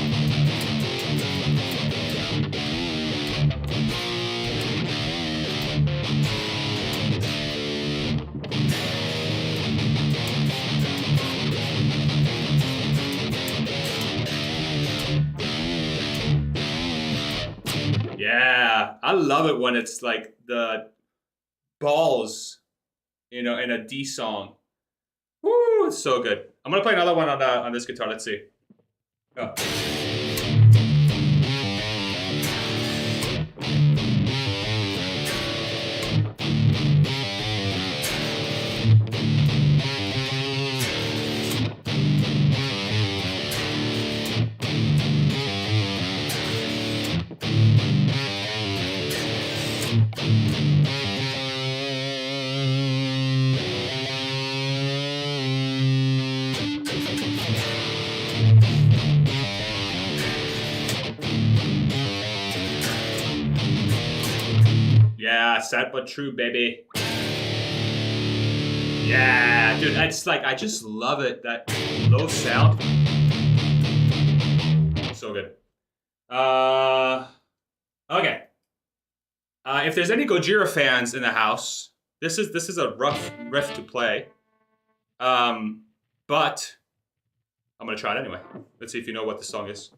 Speaker 1: Yeah, I love it when it's like the balls, in a D song. Woo, it's so good. I'm gonna play another one on this guitar. Let's see. Oh. Yeah, sad but true, baby. Yeah, dude, I just love it. That low sound. So good. Okay. If there's any Gojira fans in the house, this is a rough riff to play. But I'm gonna try it anyway. Let's see if you know what the song is.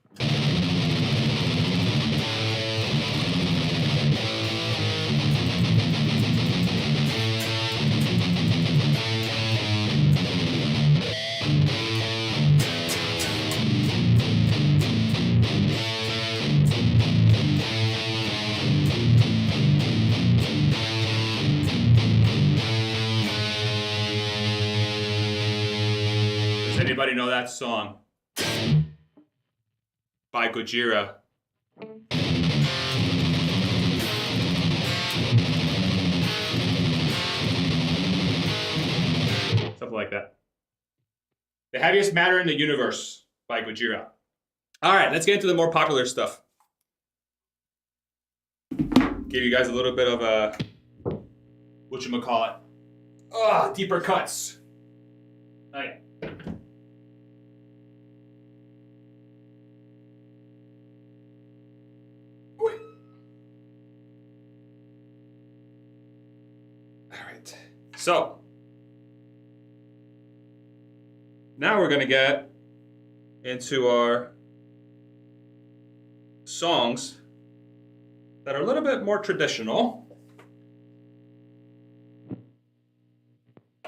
Speaker 1: Anybody know that song by Gojira? Something like that. The Heaviest Matter in the Universe by Gojira. All right, let's get into the more popular stuff. Give you guys a little bit of a, whatchamacallit, deeper cuts. Okay. So, now we're going to get into our songs that are a little bit more traditional.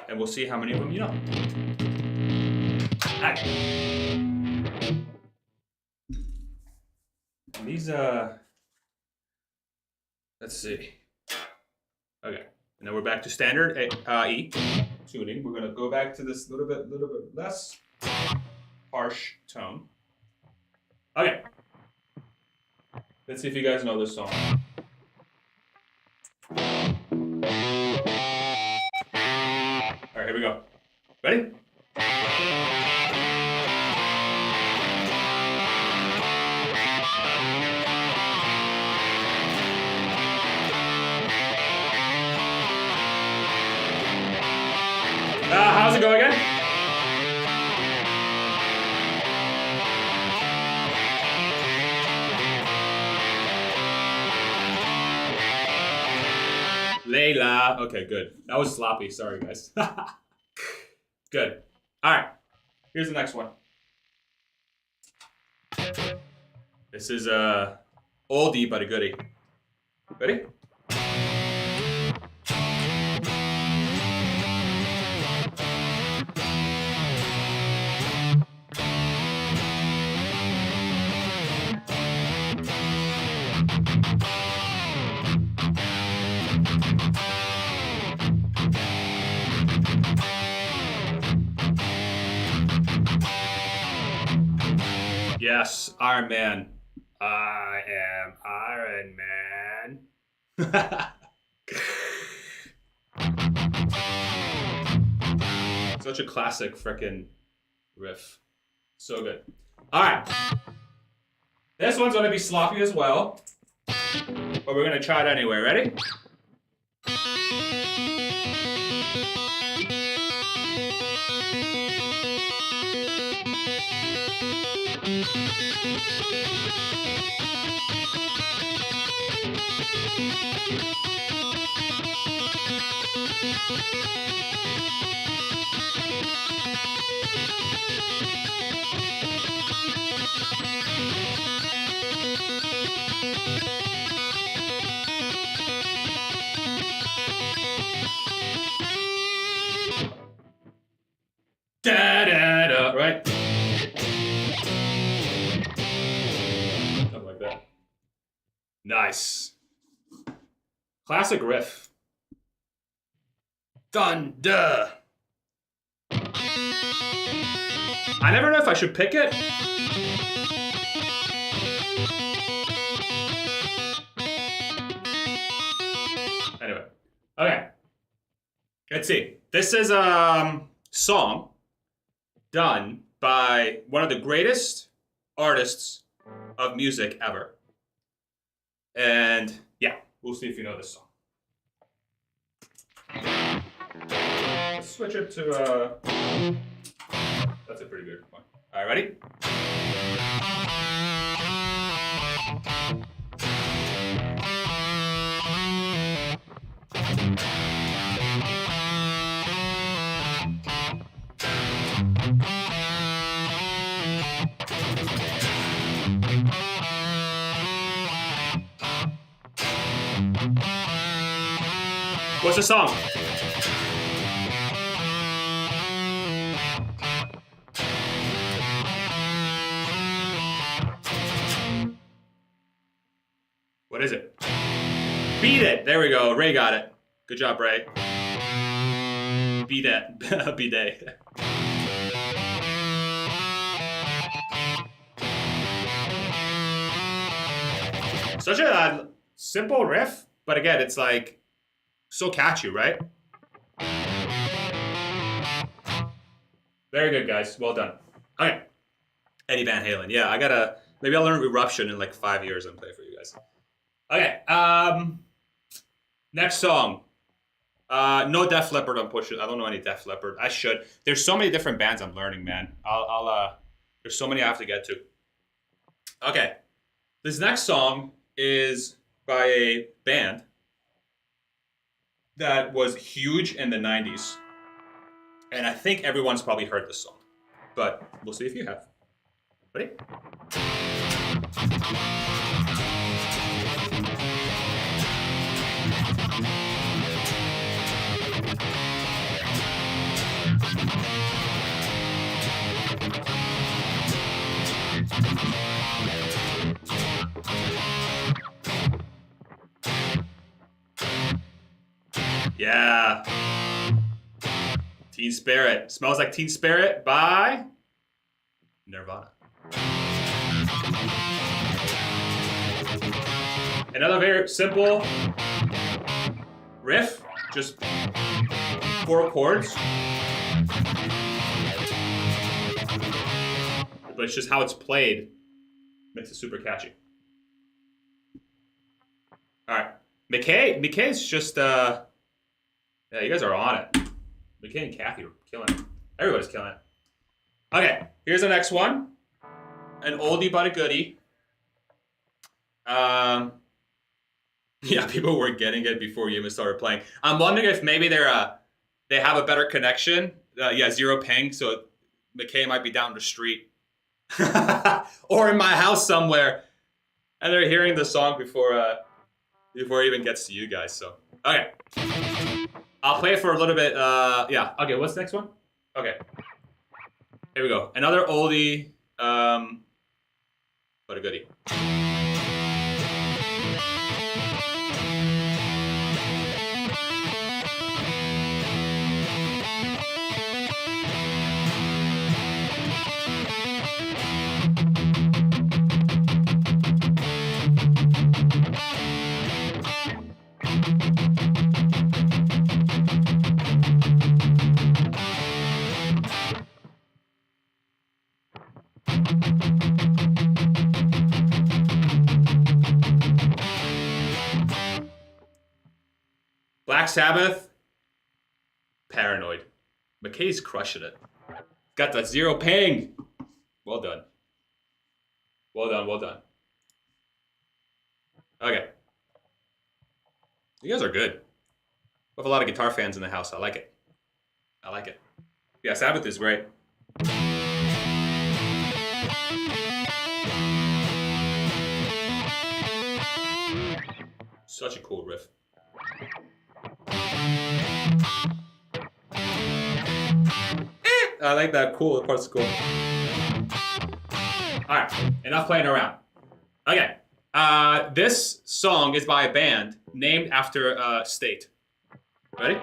Speaker 1: And we'll see how many of them you know. All right. And these, let's see. Okay. And then we're back to standard E tuning. We're going to go back to this little bit less harsh tone. Okay. Let's see if you guys know this song. All right, here we go. Ready? How's it go again? Layla. Okay, good. That was sloppy. Sorry, guys. Good. All right. Here's the next one. This is a oldie but a goodie. Ready? Yes, Iron Man. I am Iron Man. Such a classic frickin' riff. So good. All right. This one's going to be sloppy as well, but we're going to try it anyway. Ready? Da da da, right? Something like that. Nice. Classic riff. Dun duh. I never know if I should pick it. Anyway. Okay. Let's see. This is a song done by one of the greatest artists of music ever. And yeah, we'll see if you know this song. Let's switch it to that's a pretty good one. All right, ready? What's the song? What is it? Beat It. There we go. Ray got it. Good job, Ray. Beat It. Bidet. Such a simple riff, but again, it's like so catchy, right? Very good, guys. Well done. Okay. Eddie Van Halen. Yeah, maybe I'll learn Eruption in like 5 years and play for you guys. Okay. Next song. No Def Leppard. I'm pushing. I don't know any Def Leppard. I should. There's so many different bands I'm learning, man. There's so many I have to get to. Okay. This next song is by a band that was huge in the 90s. And I think everyone's probably heard this song. But we'll see if you have. Ready? Yeah. Teen Spirit. Smells Like Teen Spirit by Nirvana. Another very simple riff, just 4 chords. But it's just how it's played makes it super catchy. All right. McKay's just, yeah, you guys are on it. McKay and Kathy are killing it. Everybody's killing it. Okay, here's the next one. An oldie but a goodie. Yeah, people were getting it before you even started playing. I'm wondering if maybe they have a better connection. Yeah, zero ping, so McKay might be down the street. Or in my house somewhere. And they're hearing the song before it even gets to you guys, so. Okay. I'll play it for a little bit. Yeah. Okay, what's the next one? Okay. Here we go. Another oldie, but a goodie. Black Sabbath, Paranoid. McKay's crushing it. Got that zero ping. Well done. Well done, well done. Okay. You guys are good. We have a lot of guitar fans in the house. I like it. I like it. Yeah, Sabbath is great. Such a cool riff. I like that. Cool. That part's cool. Alright, enough playing around. Okay. This song is by a band named after a state. Ready?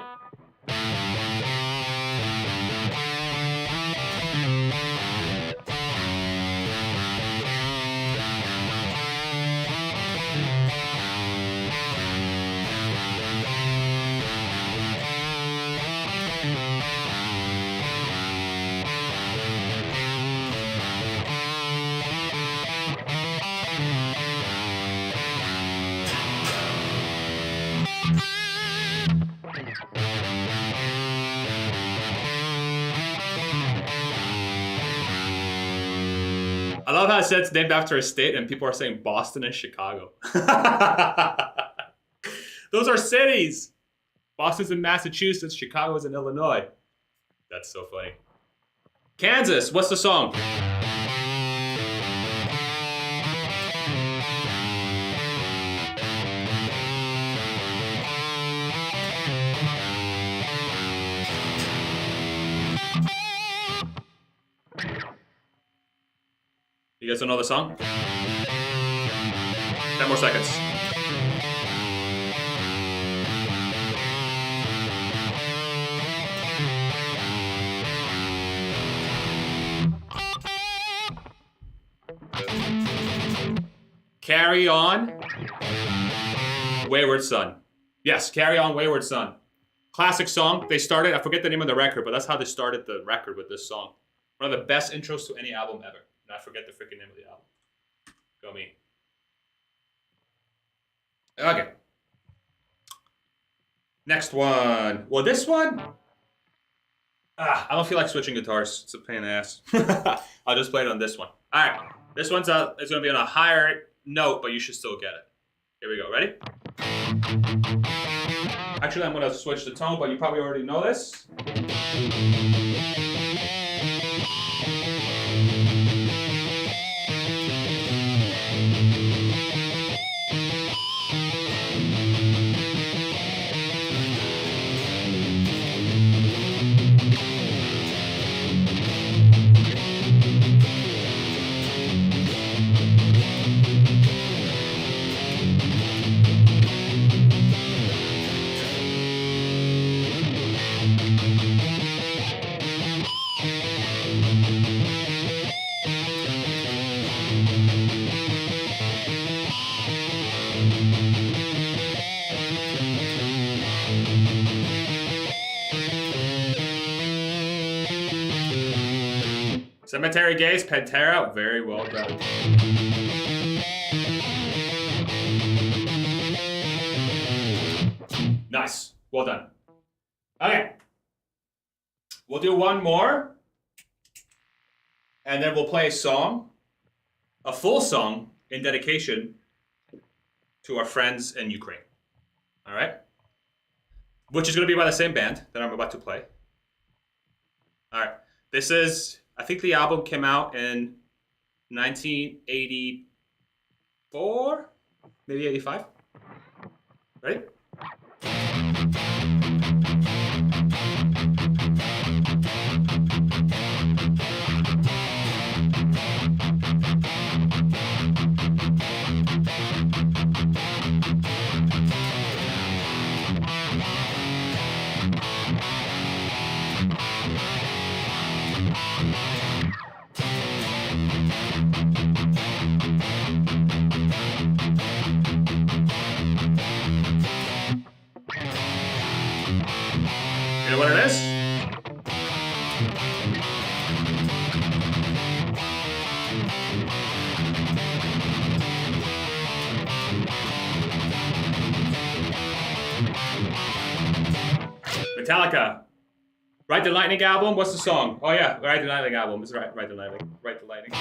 Speaker 1: I love how it says it's named after a state and people are saying Boston and Chicago. Those are cities. Boston's in Massachusetts, Chicago's in Illinois. That's so funny. Kansas, what's the song? You guys don't know the song? 10 more seconds. Carry On, Wayward Son. Yes, Carry On, Wayward Son. Classic song. They started, I forget the name of the record, but that's how they started the record with this song. One of the best intros to any album ever. And I forget the freaking name of the album. Go me. Okay. Next one. Well, this one, I don't feel like switching guitars. It's a pain in the ass. I'll just play it on this one. All right. This one's it's going to be on a higher note, but you should still get it. Here we go. Ready? Actually, I'm going to switch the tone, but you probably already know this. Cemetery Gaze, Pantera, very well done. Nice, well done. Okay, we'll do one more, and then we'll play a song, a full song in dedication to our friends in Ukraine. All right? Which is going to be by the same band that I'm about to play. All right, this is, I think the album came out in 1984, maybe 85. Ready? You know what it is? Metallica. Ride the Lightning album. What's the song? Oh yeah, Ride the Lightning album. It's Ride the Lightning. Ride the Lightning.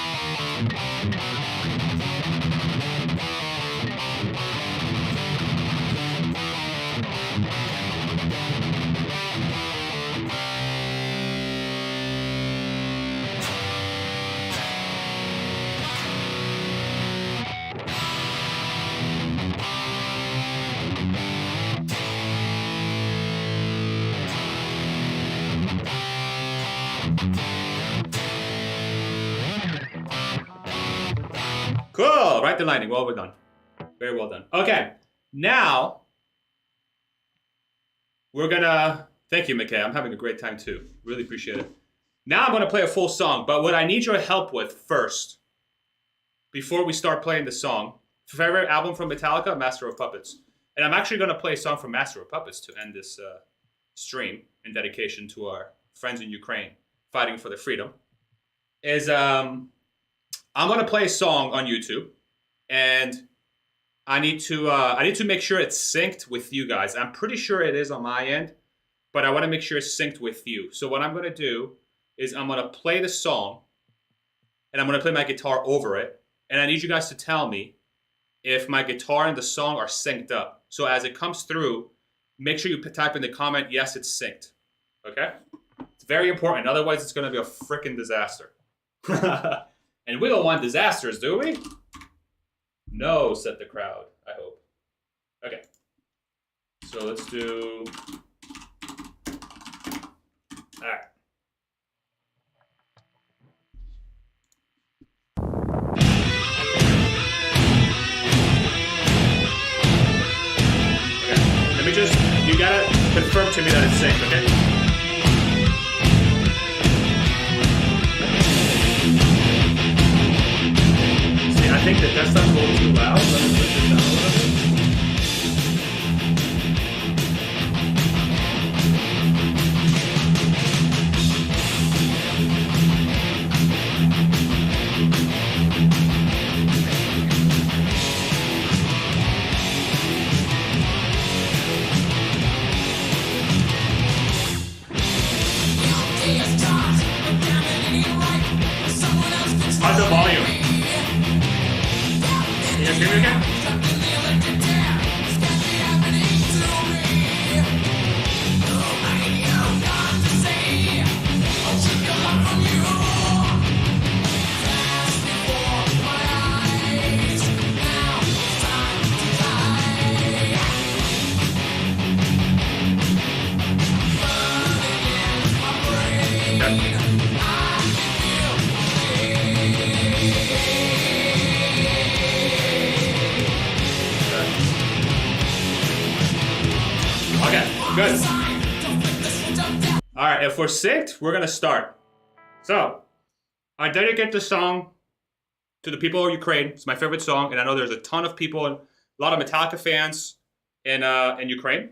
Speaker 1: Cool. Ride the Lightning. Well done. Very well done. Okay. Now we're gonna. Thank you, McKay. I'm having a great time too. Really appreciate it. Now I'm gonna play a full song, but what I need your help with first, before we start playing the song, favorite album from Metallica, Master of Puppets, and I'm actually gonna play a song from Master of Puppets to end this stream in dedication to our friends in Ukraine fighting for their freedom. I'm gonna play a song on YouTube, and I need to make sure it's synced with you guys. I'm pretty sure it is on my end, but I want to make sure it's synced with you. So what I'm gonna do is I'm gonna play the song, and I'm gonna play my guitar over it, and I need you guys to tell me if my guitar and the song are synced up. So as it comes through, make sure you type in the comment, yes, it's synced. Okay? It's very important. Otherwise, it's gonna be a freaking disaster. And we don't want disasters, do we? No, said the crowd, I hope. Okay. So let's do... All right. Okay. Let me just... You gotta confirm to me that it's synced, okay? I think that that's not a little too loud. Let me put this down a little bit. How's the volume? Can you guys hear me again? Good. All right, if we're synced, we're gonna start. So, I dedicate this song to the people of Ukraine. It's my favorite song, and I know there's a ton of people, a lot of Metallica fans in Ukraine.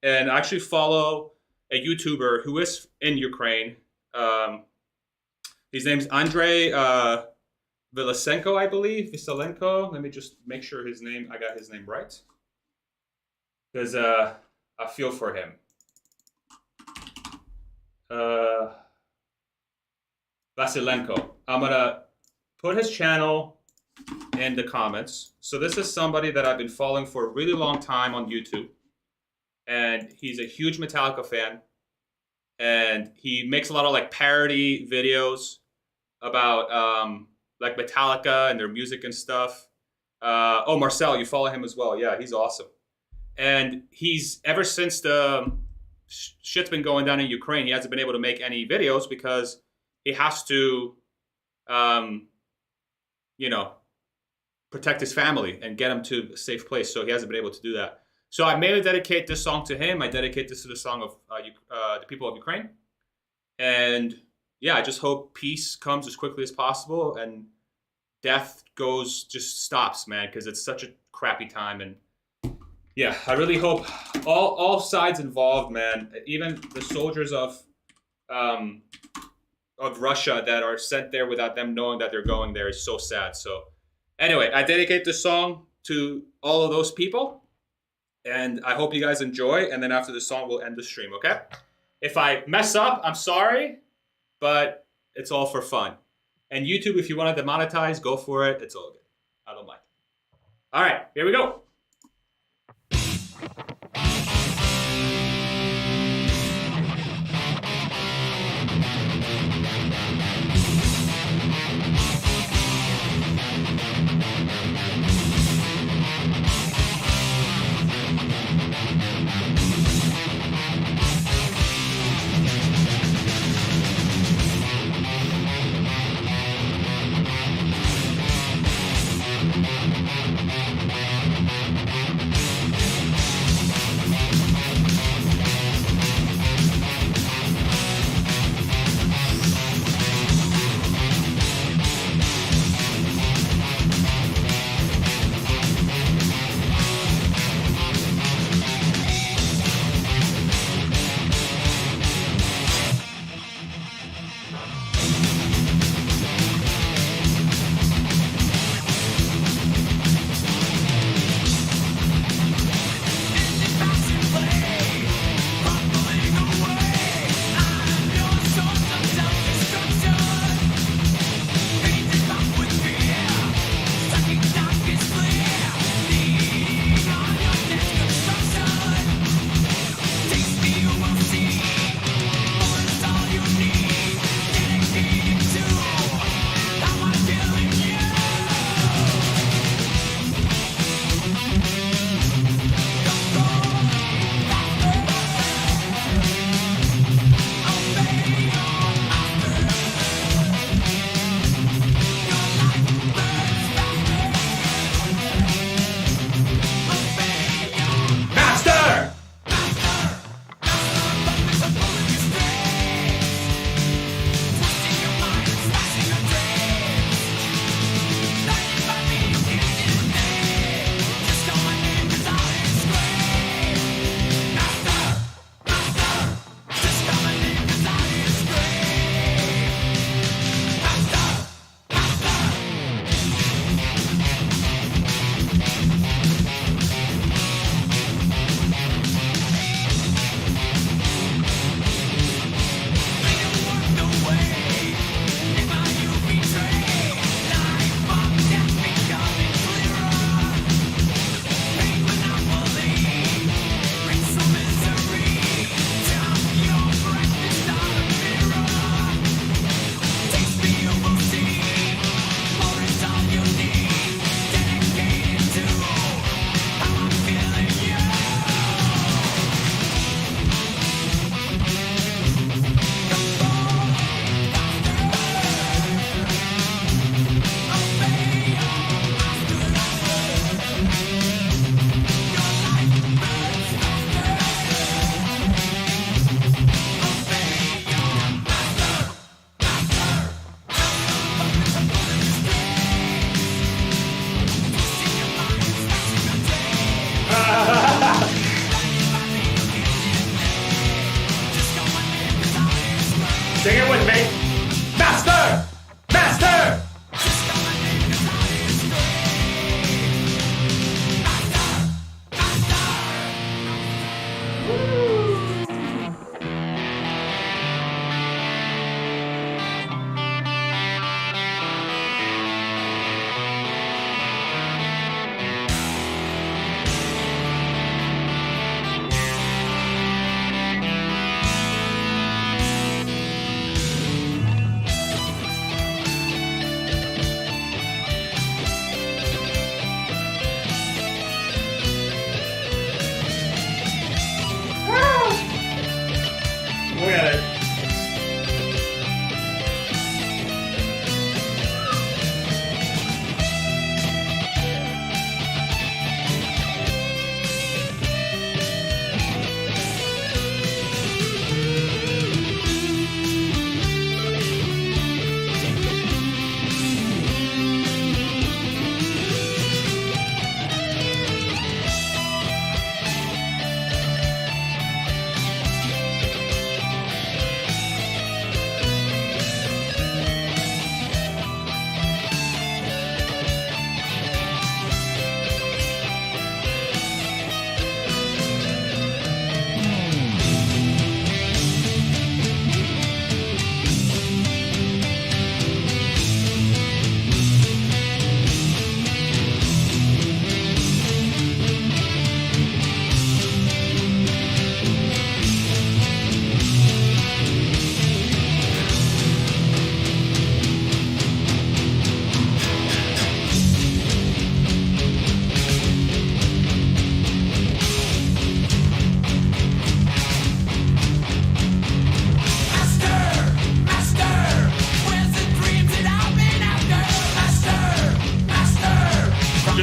Speaker 1: And I actually follow a YouTuber who is in Ukraine. His name's Andrei Vilasenko, I believe. Visalenko. Let me just make sure I got his name right. Because I feel for him. Vasilenko. I'm gonna put his channel in the comments. So this is somebody that I've been following for a really long time on YouTube. And he's a huge Metallica fan. And he makes a lot of like parody videos about like Metallica and their music and stuff. Oh, Marcel, you follow him as well. Yeah, he's awesome. And he's, ever since the shit's been going down in Ukraine, he hasn't been able to make any videos because he has to, protect his family and get him to a safe place. So he hasn't been able to do that. So I mainly dedicate this song to him. I dedicate this to the song of the people of Ukraine. And yeah, I just hope peace comes as quickly as possible and death just stops, man, because it's such a crappy time. And yeah, I really hope all sides involved, man, even the soldiers of Russia that are sent there without them knowing that they're going there is so sad. So anyway, I dedicate this song to all of those people, and I hope you guys enjoy. And then after the song, we'll end the stream, okay? If I mess up, I'm sorry, but it's all for fun. And YouTube, if you want to demonetize, go for it. It's all good. I don't mind. All right, here we go.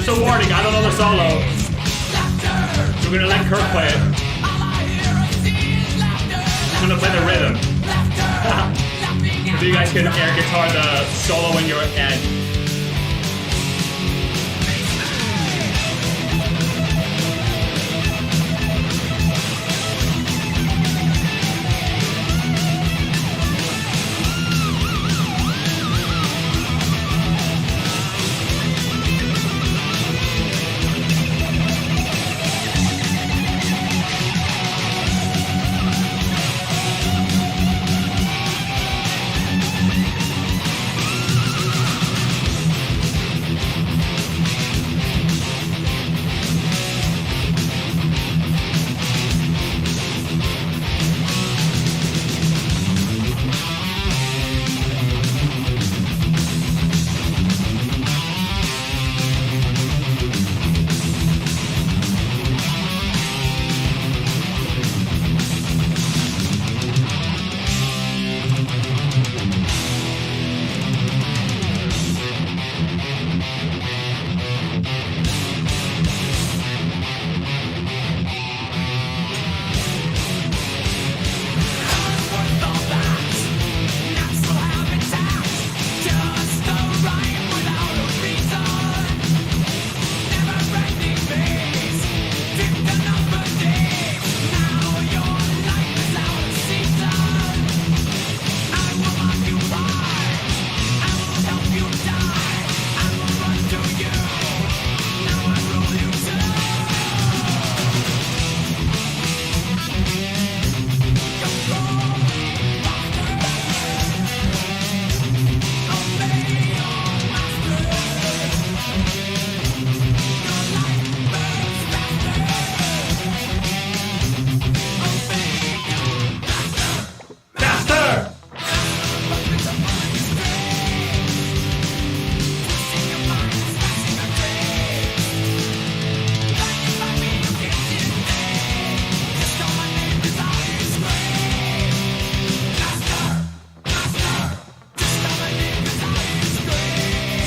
Speaker 1: Just a warning, I don't know the solo. So we're gonna let Kirk play it. I'm gonna play the rhythm. So you guys can air guitar the solo when you're at.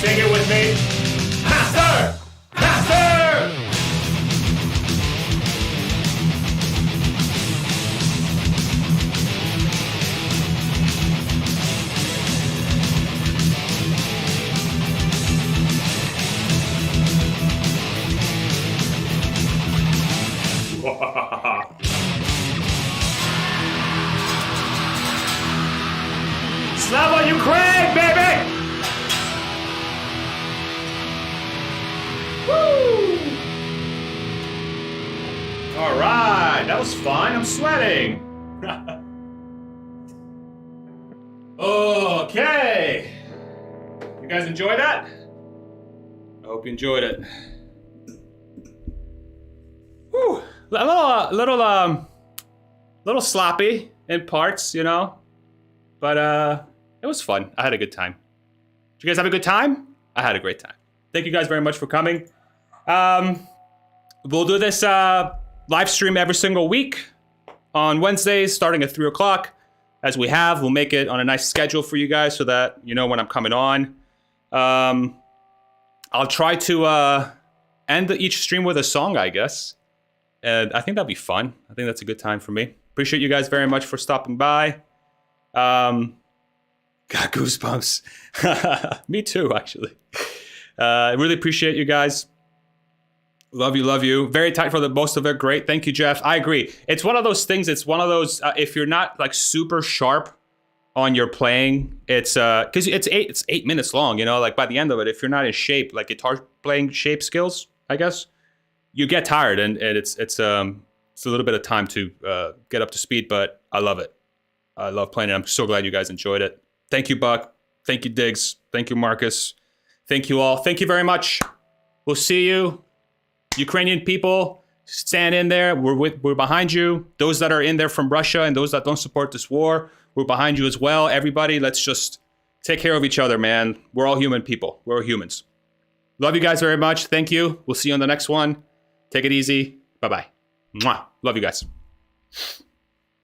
Speaker 1: Sing it with me. Master! Master! Slava Ukraine, baby! Woo! All right, that was fun. I'm sweating. Okay. You guys enjoy that? I hope you enjoyed it. Whew. Little sloppy in parts, you know, but it was fun. I had a good time. Did you guys have a good time? I had a great time. Thank you guys very much for coming. We'll do this live stream every single week on Wednesdays, starting at 3 o'clock. As we have, we'll make it on a nice schedule for you guys so that you know when I'm coming on. I'll try to end each stream with a song, I guess. And I think that'll be fun. I think that's a good time for me. Appreciate you guys very much for stopping by. Got goosebumps. Me too, actually. I really appreciate you guys. Love you. Very tight for the most of it. Great. Thank you, Jeff. I agree. It's one of those things. It's one of those, if you're not like super sharp on your playing, it's because it's 8 minutes long, you know, like by the end of it, if you're not in shape, like guitar playing shape skills, I guess, you get tired and it's a little bit of time to get up to speed, but I love it. I love playing it. I'm so glad you guys enjoyed it. Thank you, Buck. Thank you, Diggs. Thank you, Marcus. Thank you all. Thank you very much. We'll see you. Ukrainian people, stand in there. We're behind you. Those that are in there from Russia and those that don't support this war, we're behind you as well. Everybody, let's just take care of each other, man. We're all human people. We're all humans. Love you guys very much. Thank you. We'll see you on the next one. Take it easy. Bye-bye. Mwah. Love you guys.